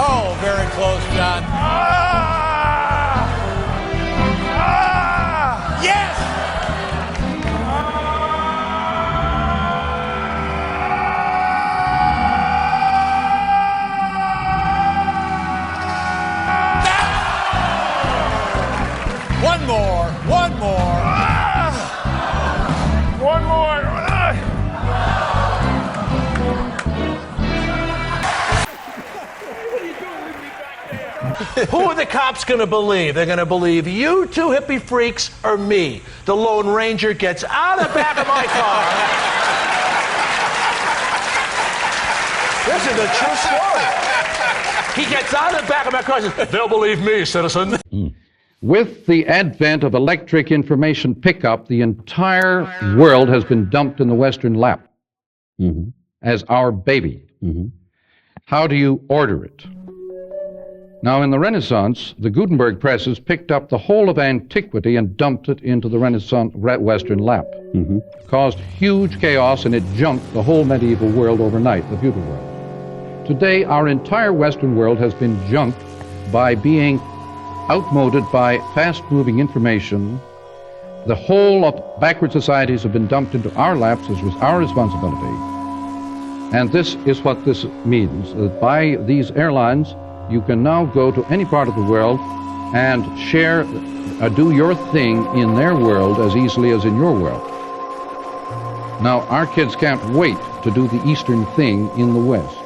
S6: Oh, very close, John.
S21: Yes!
S6: One more. One more.
S21: One more.
S9: Who are the cops going to believe? They're going to believe you two hippie freaks or me. The Lone Ranger gets out of the back of my car. This is a true story. He gets out of the back of my car and says, they'll believe me, citizen.
S7: With the advent of electric information pickup, the entire world has been dumped in the Western lap as our baby. How do you order it? Now, in the Renaissance, the Gutenberg presses picked up the whole of antiquity and dumped it into the Renaissance Western lap. Caused huge chaos, and it junked the whole medieval world overnight, the feudal world. Today, our entire Western world has been junked by being outmoded by fast-moving information. The whole of backward societies have been dumped into our laps as was our responsibility. And this is what this means, that by these airlines, you can now go to any part of the world and share, do your thing in their world as easily as in your world. Now, our kids can't wait to do the Eastern thing in the West.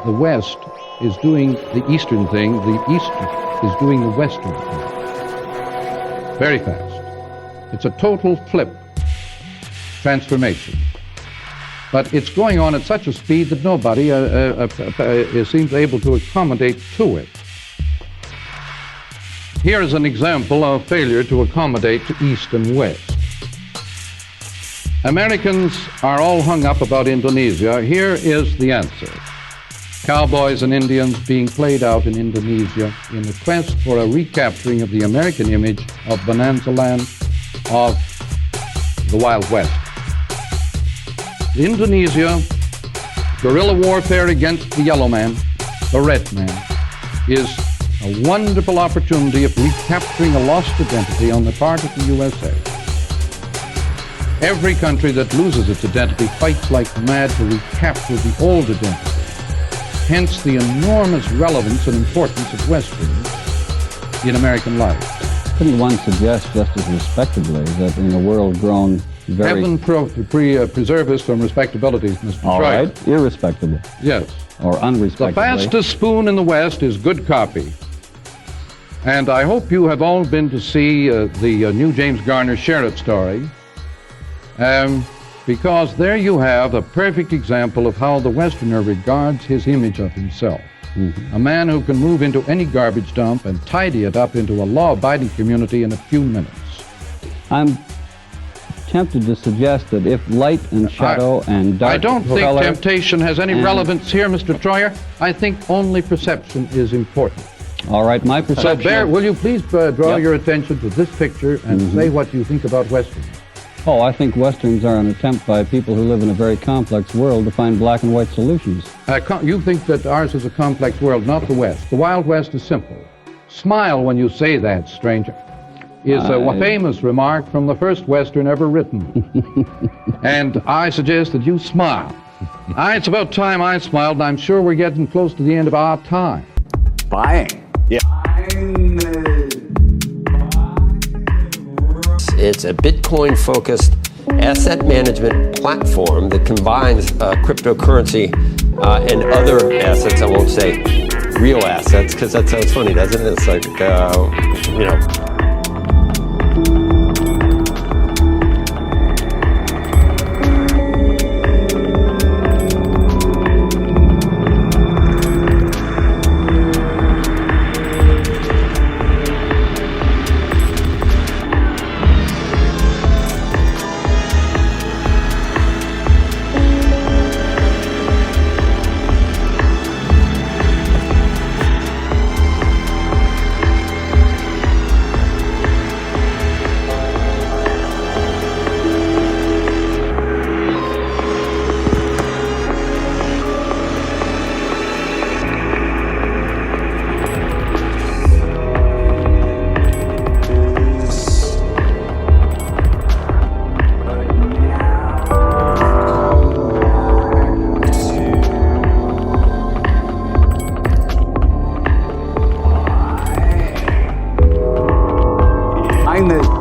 S7: The West is doing the Eastern thing, the East is doing the Western thing. Very fast. It's a total flip, transformation. But it's going on at such a speed that nobody seems able to accommodate to it. Here is an example of failure to accommodate to East and West. Americans are all hung up about Indonesia. Here is the answer. cowboys and Indians being played out in Indonesia in the quest for a recapturing of the American image of Bonanza Land, of the Wild West. Indonesia, guerrilla warfare against the yellow man, the red man, is a wonderful opportunity of recapturing a lost identity on the part of the USA. Every country that loses its identity fights like mad to recapture the old identity. Hence the enormous relevance and importance of Westerns in American life.
S1: Couldn't one suggest just as respectably that in a world grown very...
S7: Heaven preserve us from respectability, Mr.
S1: All
S7: Troy.
S1: right, irrespectable.
S7: Yes.
S1: Or unrespectably.
S7: The fastest spoon in the West is good copy. And I hope you have all been to see the new James Garner Sheriff story, because there you have a perfect example of how the Westerner regards his image of himself. A man who can move into any garbage dump and tidy it up into a law-abiding community in a few minutes.
S1: I'm tempted to suggest that if light and shadow and dark
S7: I don't think
S1: color
S7: temptation has any relevance here, Mr. Troyer. I think only perception is important.
S1: All right, my perception...
S7: So, Bear, will you please draw your attention to this picture and say what you think about Westerns?
S1: Oh, I think Westerns are an attempt by people who live in a very complex world to find black and white solutions.
S7: You think that ours is a complex world, not the West. The Wild West is simple. Smile when you say that, stranger, is a famous remark from the first Western ever written. And I suggest that you smile. It's about time I smiled, and I'm sure we're getting close to the end of our time.
S2: Buying. Yeah.
S13: It's a Bitcoin-focused asset management platform that combines cryptocurrency and other assets. I won't say real assets, because that sounds funny, doesn't it? It's like, you know.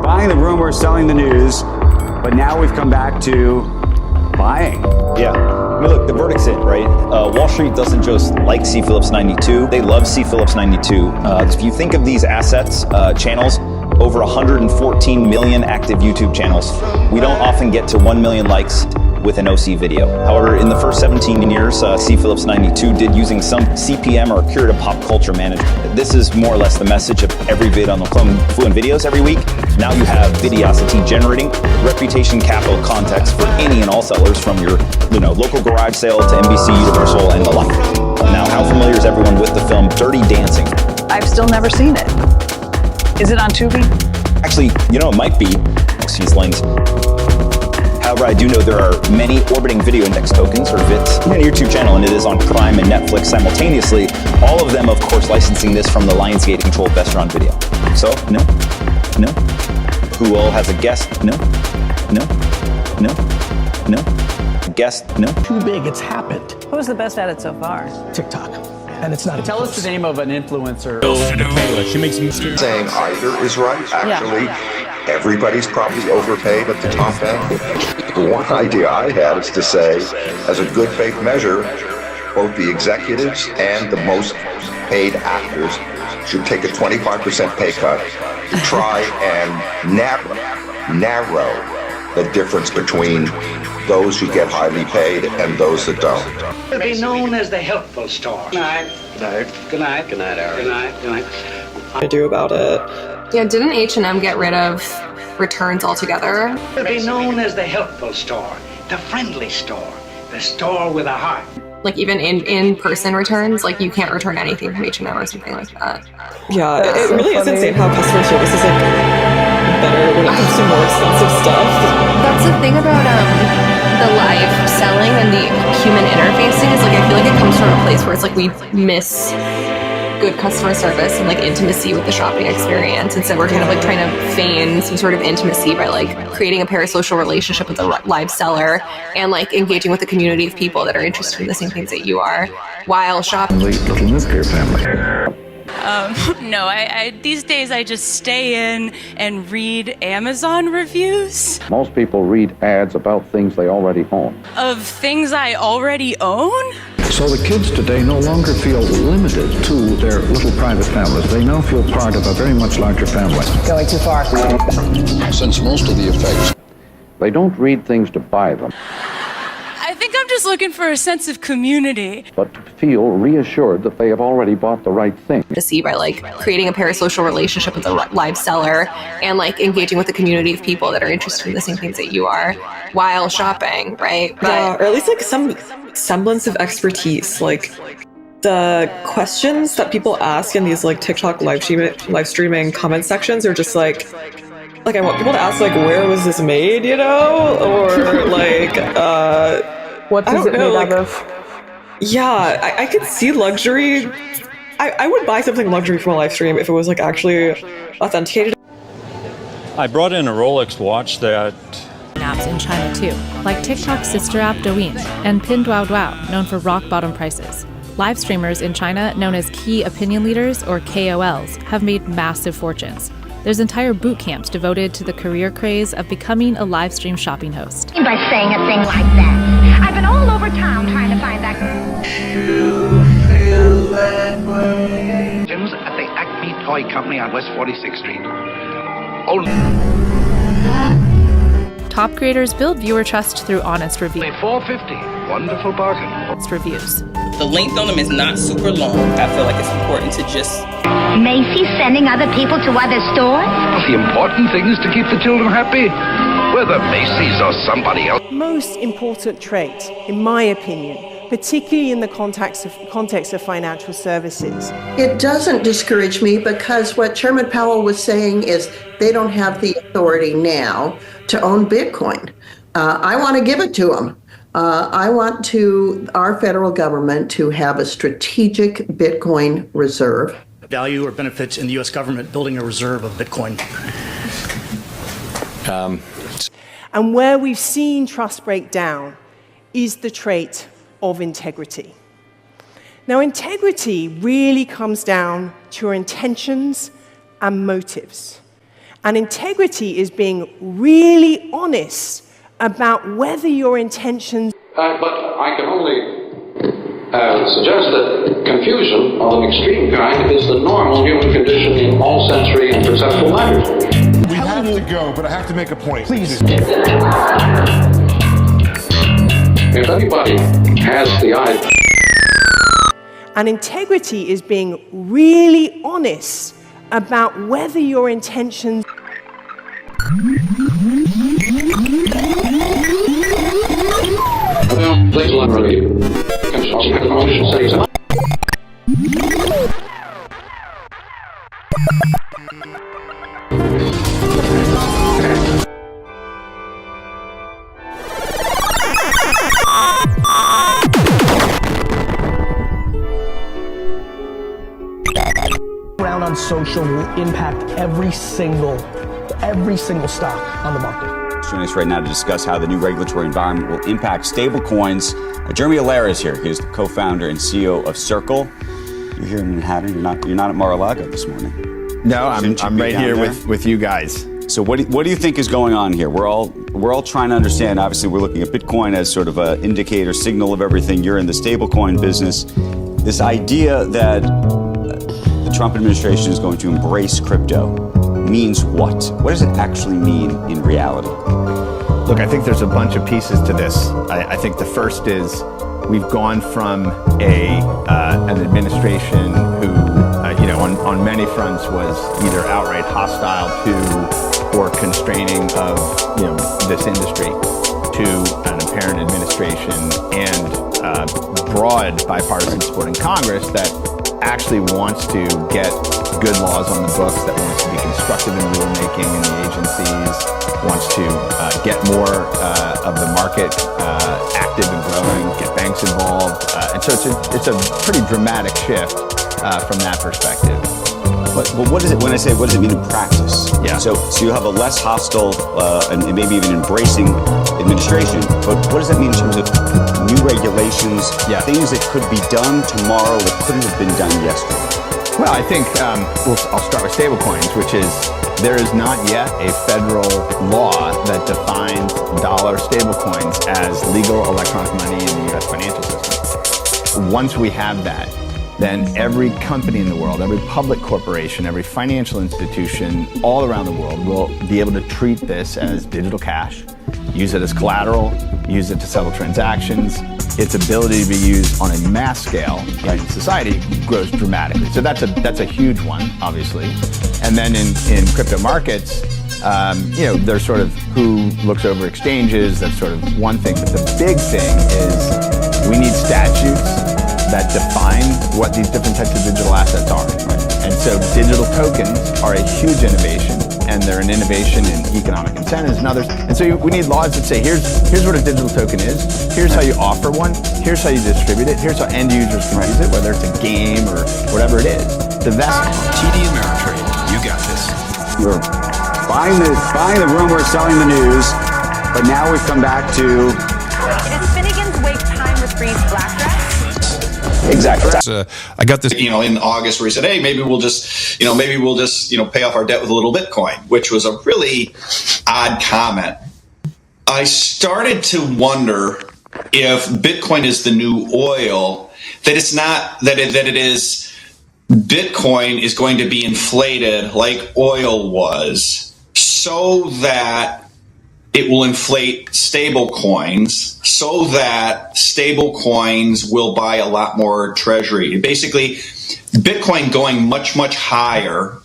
S2: Buying the rumor, selling the news, but now we've come back to buying.
S22: Yeah. I mean, look, the verdict's in, right? Wall Street doesn't just like C. Phillips 92. They love C. Phillips 92. If you think of these assets, channels, over 114 million active YouTube channels. We don't often get to 1 million likes with an OC video. However, in the first 17 years, C. Phillips 92 did using some CPM or curative pop culture management. This is more or less the message of every vid on the McLuhan videos every week. Now you have Videosity generating reputation capital context for any and all sellers, from your local garage sale to NBC, Universal, and the like. Now, how familiar is everyone with the film Dirty Dancing?
S16: I've still never seen it. Is it on Tubi?
S22: Actually, it might be. Excuse lanes. However, I do know there are many orbiting video index tokens, or VITs, on your YouTube channel, and it is on Prime and Netflix simultaneously. All of them, of course, licensing this from the Lionsgate-controlled Vestron video. So, no. Who all has a guest? No. Guest? No.
S19: Too big, it's happened.
S16: Who's the best at it so far?
S19: TikTok. And it's not.
S20: Tell us the name of an influencer.
S19: She makes me
S25: saying either is right. Actually, everybody's probably overpaid at the top end. The one idea I had is to say, as a good faith measure, both the executives and the most paid actors should take a 25% pay cut to try and narrow the difference between those who get highly paid and those that don't.
S26: It'll be known as the helpful store. Good night. Good night. Good night, Aaron. Good night. Good night.
S27: I do about it. Yeah, didn't H&M get rid of returns altogether?
S26: It'll be known as the helpful store, the friendly store, the store with a heart.
S27: like even in-person returns, like you can't return anything from H&M or something like that.
S3: Yeah, it really is insane how customer service is like better when it comes to more expensive stuff.
S27: That's the thing about the live selling and the human interfacing is like I feel like it comes from a place where it's like we miss good customer service and like intimacy with the shopping experience, and so we're kind of like trying to feign some sort of intimacy by like creating a parasocial relationship with the live seller and like engaging with a community of people that are interested in the same things that you are while shopping.
S5: Little nuclear family.
S8: No, I these days I just stay in and read Amazon reviews.
S7: Most people read ads about things they already own.
S8: Of things I already own?
S5: So the kids today no longer feel limited to their little private families. They now feel part of a very much larger family.
S16: Going too far.
S5: Since most of the effects, they don't read things to buy them,
S8: I think I'm just looking for a sense of community.
S7: but to feel reassured that they have already bought the right thing.
S27: To see by like creating a parasocial relationship with the live seller and like engaging with a community of people that are interested in the same things that you are while shopping, right?
S3: Yeah, or at least like some semblance of expertise. Like the questions that people ask in these like TikTok live streaming comment sections are just like I want people to ask like, where was this made, you know? Or like
S16: what is it made out of?
S3: Yeah, I could see luxury. I would buy something luxury from a live stream if it was like actually authenticated.
S11: I brought in a Rolex watch that
S15: apps in China too, like TikTok's sister app Douyin and Pinduoduo, known for rock-bottom prices. Live streamers in China, known as key opinion leaders or KOLs, have made massive fortunes. There's entire boot camps devoted to the career craze of becoming a live stream shopping host.
S17: By saying a thing like that, I've been all over town trying to find that.
S25: You feel that way. At the Acme Toy Company on West 46th Street.
S15: Top creators build viewer trust through honest reviews.
S25: $4.50. Wonderful bargain.
S15: Reviews.
S24: The length on them is not super long. I feel like it's important to just...
S17: Macy's sending other people to other stores?
S25: The important thing is to keep the children happy. Whether Macy's or somebody else.
S28: Most important trait, in my opinion, particularly in the context of financial services.
S29: It doesn't discourage me because what Chairman Powell was saying is they don't have the authority now to own Bitcoin. I want to give it to them. I want our federal government to have a strategic Bitcoin reserve.
S30: Value or benefits in the U.S. government building a reserve of Bitcoin.
S28: And where we've seen trust break down is the trait of integrity. Now, integrity really comes down to your intentions and motives. And integrity is being really honest about whether your intentions...
S5: But I can only suggest that confusion of an extreme kind is the normal human condition in all sensory and perceptual matters.
S31: We have to go, but I have to make a point. Please.
S5: If anybody has the idea...
S28: And integrity is being really honest about whether your intentions...
S5: Well, please let me
S19: Around on social will impact every single stock on the market.
S2: Joining us right now to discuss how the new regulatory environment will impact stablecoins. Jeremy Allaire is here. He's the co-founder and CEO of Circle. You're here in Manhattan. You're not at Mar-a-Lago this morning.
S32: No, I'm right here with you guys.
S2: So what do you think is going on here? We're all trying to understand. Obviously, we're looking at Bitcoin as sort of an indicator, signal of everything. You're in the stablecoin business. This idea that the Trump administration is going to embrace crypto means what? What does it actually mean in reality?
S32: Look, I think there's a bunch of pieces to this. I think the first is we've gone from an administration who, on many fronts was either outright hostile to or constraining of, this industry to an apparent administration and broad bipartisan support in Congress that actually wants to get good laws on the books, that wants to be constructive in rulemaking in the agencies, wants to get more of the market active and growing, get banks involved. And so it's a pretty dramatic shift from that perspective.
S2: But what is it, when I say what does it mean in practice?
S32: Yeah.
S2: So you have a less hostile and maybe even embracing administration, but what does that mean in terms of new regulations, things that could be done tomorrow that couldn't have been done yesterday?
S32: Well, I think I'll start with stablecoins, which is there is not yet a federal law that defines dollar stablecoins as legal electronic money in the U.S. financial system. Once we have that, then every company in the world, every public corporation, every financial institution all around the world will be able to treat this as digital cash, use it as collateral, use it to settle transactions. Its ability to be used on a mass scale in society grows dramatically. So that's a huge one, obviously. And then in crypto markets, there's sort of who looks over exchanges, that's sort of one thing. But the big thing is we need statutes that define what these different types of digital assets are. And so digital tokens are a huge innovation, and they're an innovation in economic incentives and others. And so we need laws that say, here's what a digital token is, here's how you offer one, here's how you distribute it, here's how end users can use it, whether it's a game or whatever it is. The
S1: TD Ameritrade, you got this.
S2: We're buying the rumor, selling the news, but now we've come back to...
S17: Is Finnegan's Wake time to freeze black dress?
S2: Exactly.
S1: I got this,
S4: in August where he said, hey, maybe we'll just pay off our debt with a little Bitcoin, which was a really odd comment. I started to wonder if Bitcoin is the new oil, that it's not, that it is Bitcoin is going to be inflated like oil was so that it will inflate stable coins so that stable coins will buy a lot more treasury. Basically, Bitcoin going much, much higher.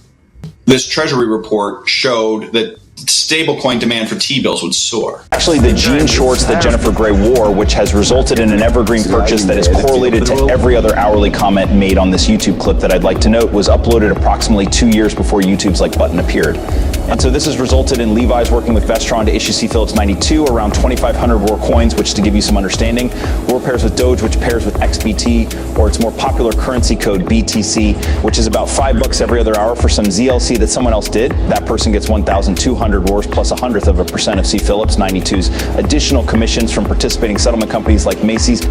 S4: This Treasury report showed that stablecoin demand for T-bills would soar.
S6: Actually, the jean shorts that Jennifer Gray wore, which has resulted in an evergreen purchase that is correlated to every other hourly comment made on this YouTube clip that I'd like to note, was uploaded approximately 2 years before YouTube's like button appeared. And so this has resulted in Levi's working with Vestron to issue C. Phillips 92, around 2,500 more coins, which, to give you some understanding, Roar pairs with Doge, which pairs with XBT, or its more popular currency code BTC, which is about $5 every other hour for some ZLC that someone else did. That person gets 1,200 Roars plus 0.1% of C. Phillips 92's additional commissions from participating settlement companies like Macy's.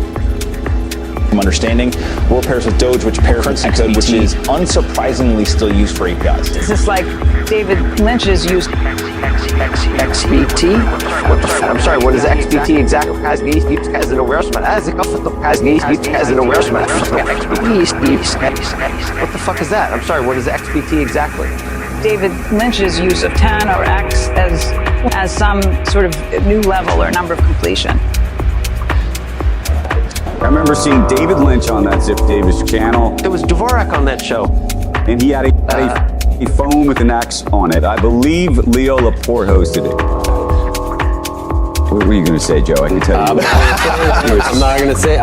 S6: From understanding, Roar pairs with Doge, which pairs with XBT, which is unsurprisingly still used for APIs.
S16: Is this like David Lynch's use XBT?
S9: I'm sorry, what is XBT exactly? What the fuck is that? I'm sorry, what is XBT exactly?
S16: David Lynch's use of 10 or X as some sort of new level or number of completion.
S2: I remember seeing David Lynch on that Zip Davis channel.
S9: There was Dvorak on that show.
S2: And he had a phone with an X on it. I believe Leo Laporte hosted it. What were you going to say, Joe? I can tell you.
S9: I'm not going to say.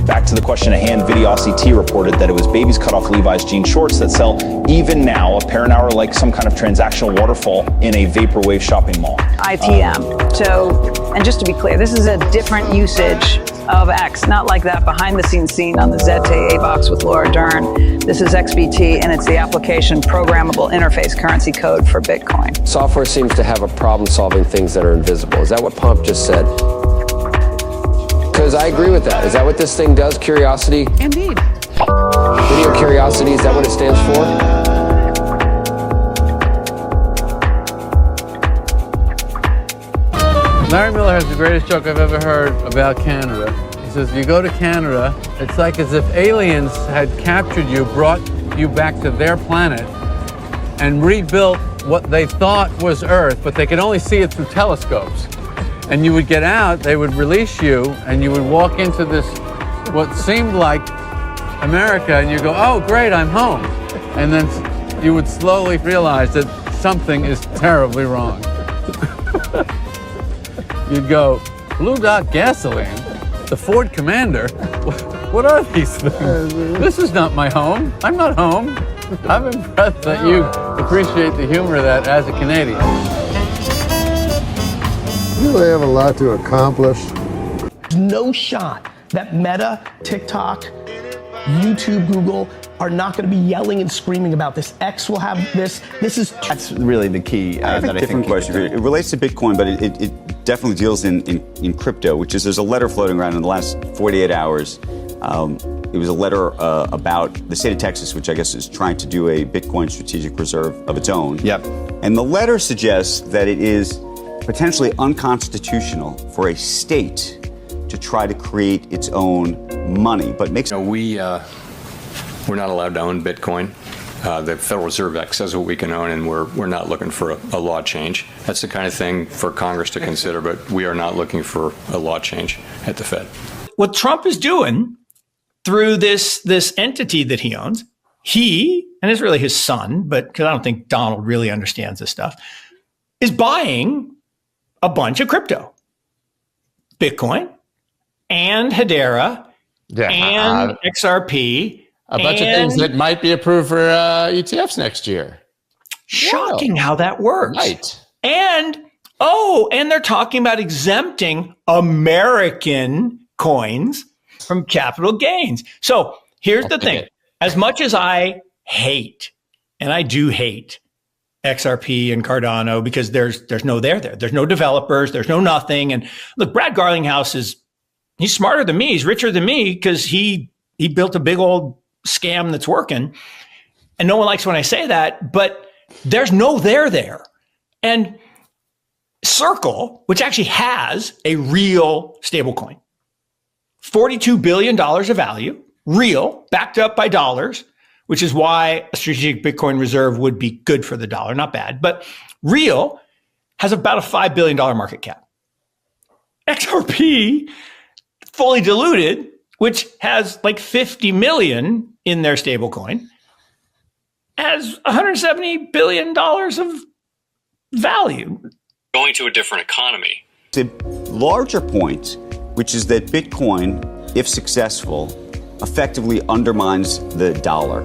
S2: Back
S6: to the question at hand, Videosity reported that it was babies cut off Levi's jean shorts that sell even now a pair an hour like some kind of transactional waterfall in a vaporwave shopping mall.
S16: ITM. So, and just to be clear, this is a different usage of X, not like that behind the scenes scene on the ZT A-Box with Laura Dern. This is XBT, and it's the application programmable interface currency code for Bitcoin.
S9: Software seems to have a problem solving things that are invisible. Is that what Pomp just said? Because I agree with that. Is that what this thing does? Curiosity?
S16: Indeed.
S9: Video curiosity, is that what it stands for?
S10: Larry Miller has the greatest joke I've ever heard about Canada. He says, you go to Canada, it's like as if aliens had captured you, brought you back to their planet, and rebuilt what they thought was Earth, but they could only see it through telescopes. And you would get out, they would release you, and you would walk into this, what seemed like America, and you go, oh, great, I'm home. And then you would slowly realize that something is terribly wrong. You'd go, Blue Dot gasoline? The Ford Commander? What are these things? This is not my home. I'm not home. I'm impressed that you appreciate the humor of that as a Canadian.
S7: You really have a lot to accomplish.
S19: There's no shot that Meta, TikTok, YouTube, Google are not going to be yelling and screaming about this. X will have this. That's
S32: really the key.
S2: I have a different question. It relates to Bitcoin, but it definitely deals in crypto, which is there's a letter floating around in the last 48 hours. It was a letter about the state of Texas, which I guess is trying to do a Bitcoin strategic reserve of its own.
S32: Yep.
S2: And the letter suggests that it is potentially unconstitutional for a state to try to create its own money, but makes...
S8: We're not allowed to own Bitcoin. The Federal Reserve Act says what we can own, and we're not looking for a law change. That's the kind of thing for Congress to consider, but we are not looking for a law change at the Fed.
S12: What Trump is doing through this entity that he owns, he, and it's really his son, but because I don't think Donald really understands this stuff, is buying a bunch of crypto. Bitcoin and Hedera and XRP.
S13: A bunch of things that might be approved for ETFs next year.
S12: Shocking how that works.
S13: Right.
S12: And they're talking about exempting American coins from capital gains. So here's the thing. As much as I hate, and I do hate XRP and Cardano because there's no there. There's no developers. There's no nothing. And look, Brad Garlinghouse he's smarter than me. He's richer than me because he built a big old scam that's working. And no one likes when I say that, but there's no there. And Circle, which actually has a real stablecoin, $42 billion of value, real, backed up by dollars, which is why a strategic Bitcoin reserve would be good for the dollar, not bad, but real has about a $5 billion market cap. XRP, fully diluted, which has like 50 million in their stablecoin, has $170 billion of value.
S11: Going to a different economy.
S2: The larger point, which is that Bitcoin, if successful, effectively undermines the dollar.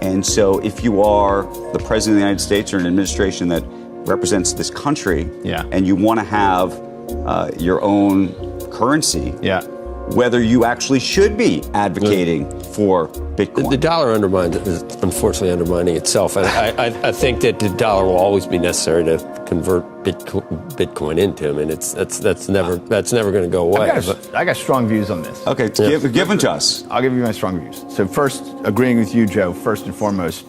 S2: And so if you are the president of the United States or an administration that represents this country, and you want to have your own currency, whether you actually should be advocating for Bitcoin.
S9: The dollar is unfortunately undermining itself. And I think that the dollar will always be necessary to convert Bitcoin into. I mean, that's never going to go away.
S32: I got strong views on this.
S2: Okay, give them to us.
S32: I'll give you my strong views. So first, agreeing with you, Joe, first and foremost,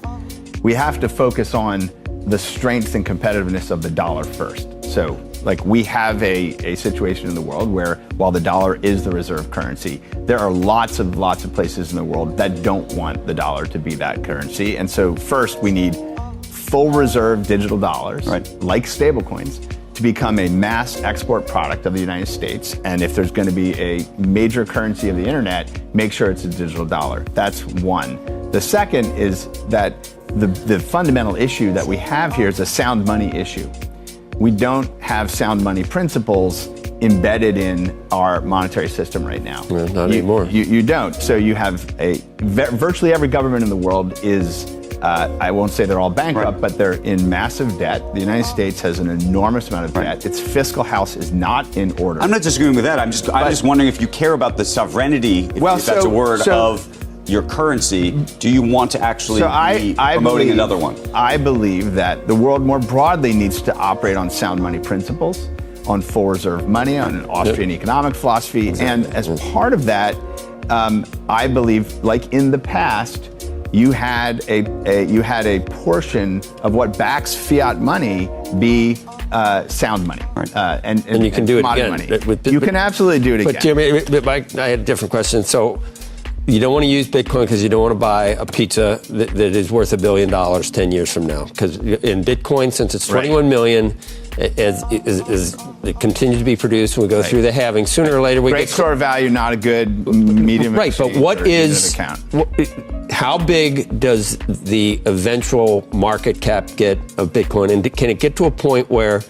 S32: we have to focus on the strength and competitiveness of the dollar first. So we have a situation in the world where while the dollar is the reserve currency, there are lots of places in the world that don't want the dollar to be that currency. And so first we need full reserve digital dollars, like stablecoins, to become a mass export product of the United States. And if there's going to be a major currency of the internet, make sure it's a digital dollar. That's one. The second is that the fundamental issue that we have here is a sound money issue. We don't have sound money principles embedded in our monetary system right now.
S9: Not anymore.
S32: You don't. So you have virtually every government in the world is, I won't say they're all bankrupt, but they're in massive debt. The United States has an enormous amount of debt. Its fiscal house is not in order.
S2: I'm not disagreeing with that. I'm just wondering if you care about the sovereignty, if that's a word, of your currency. Do you want to actually be promoting another one?
S32: I believe that the world more broadly needs to operate on sound money principles, on full reserve money, on an Austrian economic philosophy. And as part of that, I believe, like in the past, you had a portion of what backs fiat money be sound money, and
S9: you can do it again.
S32: Money. You can absolutely do it again.
S9: But Jimmy, I had a different question. So you don't want to use Bitcoin because you don't want to buy a pizza that is worth $1 billion 10 years from now. Because in Bitcoin, since it's 21 million, as it continues to be produced, and we go through the halving, sooner or later we
S32: get store value, not a good medium.
S9: Right, but what is how big does the eventual market cap get of Bitcoin, and can it get to a point where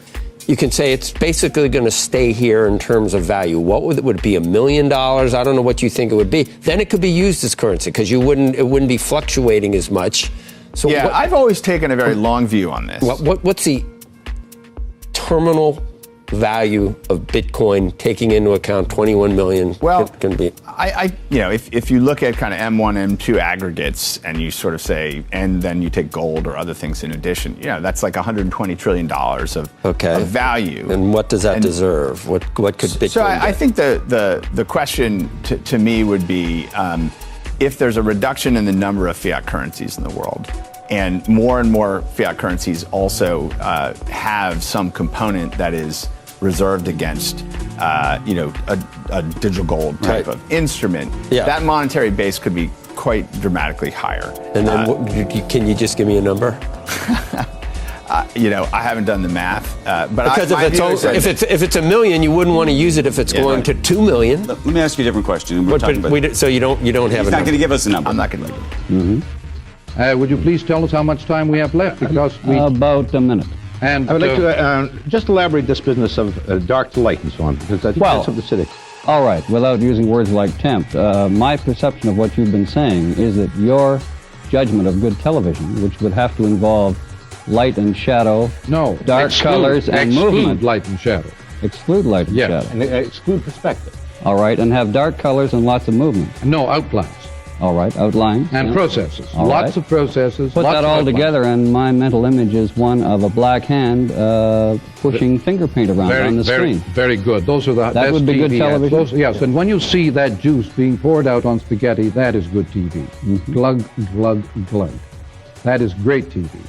S9: you can say it's basically going to stay here in terms of value. What would it be? $1 million? I don't know what you think it would be. Then it could be used as currency because it wouldn't be fluctuating as much. So
S32: yeah, I've always taken a very long view on this.
S9: What's the terminal value of Bitcoin, taking into account 21 million?
S32: Well,
S9: can be.
S32: If you look at kind of M1, M2 aggregates, and you sort of say, and then you take gold or other things in addition, that's like $120 trillion of value.
S9: And what does that deserve? What could Bitcoin?
S32: So I think the question to me would be, if there's a reduction in the number of fiat currencies in the world, and more fiat currencies also have some component that is reserved against, a digital gold type of instrument, that monetary base could be quite dramatically higher.
S9: And then, can you just give me a number?
S32: I haven't done the math, but
S9: because if it's $1 million, you wouldn't want to use it if it's going to $2 million.
S2: Let me ask you a different question.
S9: So you don't have.
S2: He's not going to give us a number.
S32: I'm not going to give it.
S3: Mm-hmm. Would you please tell us how much time we have left? Because
S14: about a minute.
S3: And
S14: I would like to just elaborate this business of dark to light and so on, because I think that's of the civics. All right, without using words like tempt, my perception of what you've been saying is that your judgment of good television, which would have to involve light and shadow, dark colors and movement.
S3: Exclude light and shadow.
S14: Exclude light and shadow.
S3: And exclude perspective.
S14: All right, and have dark colors and lots of movement.
S3: No, outlines.
S14: All right, outlines.
S3: And processes.
S14: All
S3: lots
S14: right.
S3: of processes.
S14: Put that all together, and my mental image is one of a black hand pushing finger paint around on the screen.
S3: Very good. Those are the
S14: that
S3: best
S14: would be
S3: TV
S14: good television.
S3: Ads. Yes, and when you see that juice being poured out on spaghetti, that is good TV.
S14: Mm-hmm.
S3: Glug, glug, glug. That is great TV.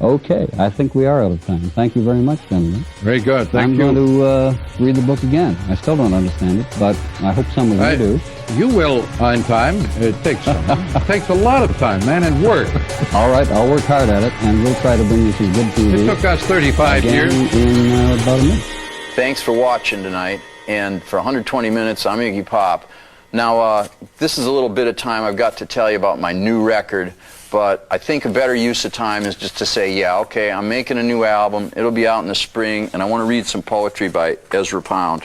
S14: Okay, I think we are out of time. Thank you very much, gentlemen.
S3: Very good. Thank you.
S14: I'm going to read the book again. I still don't understand it, but I hope some of you do.
S3: You will in time. It takes it takes a lot of time, man, and work.
S14: All right, I'll work hard at it, and we'll try to bring you some good TV.
S3: It took us 35 years.
S14: In about a minute.
S15: Thanks for watching tonight, and for 120 minutes, I'm Iggy Pop. Now, this is a little bit of time I've got to tell you about my new record, but I think a better use of time is just to say, yeah, okay, I'm making a new album. It'll be out in the spring, and I want to read some poetry by Ezra Pound.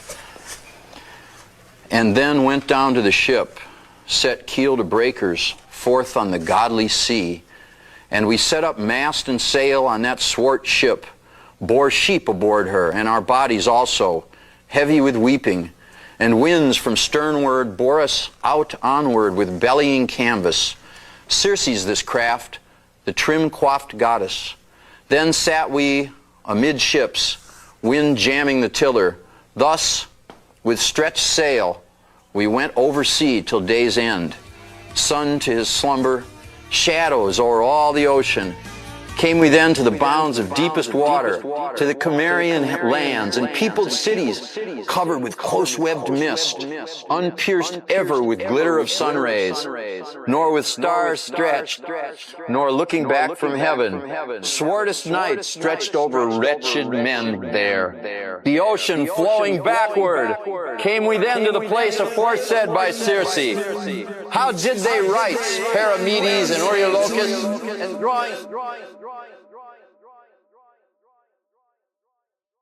S15: And then went down to the ship, set keel to breakers, forth on the godly sea. And we set up mast and sail on that swart ship, bore sheep aboard her, and our bodies also, heavy with weeping. And winds from sternward bore us out onward with bellying canvas. Circe's this craft, the trim-coiffed goddess. Then sat we amidships, wind jamming the tiller. Thus, with stretched sail, we went oversea till day's end. Sun to his slumber, shadows o'er all the ocean. Came we then to the bounds of deepest water, to the Cimmerian lands and peopled cities covered with close-webbed mist, unpierced ever with glitter of sun rays, nor with stars stretched, nor looking back from heaven. Swartest night stretched over wretched men there. The ocean flowing backward. Came we then to the place aforesaid by Circe. How did they write, Paramedes and Eurylochus, and drawings.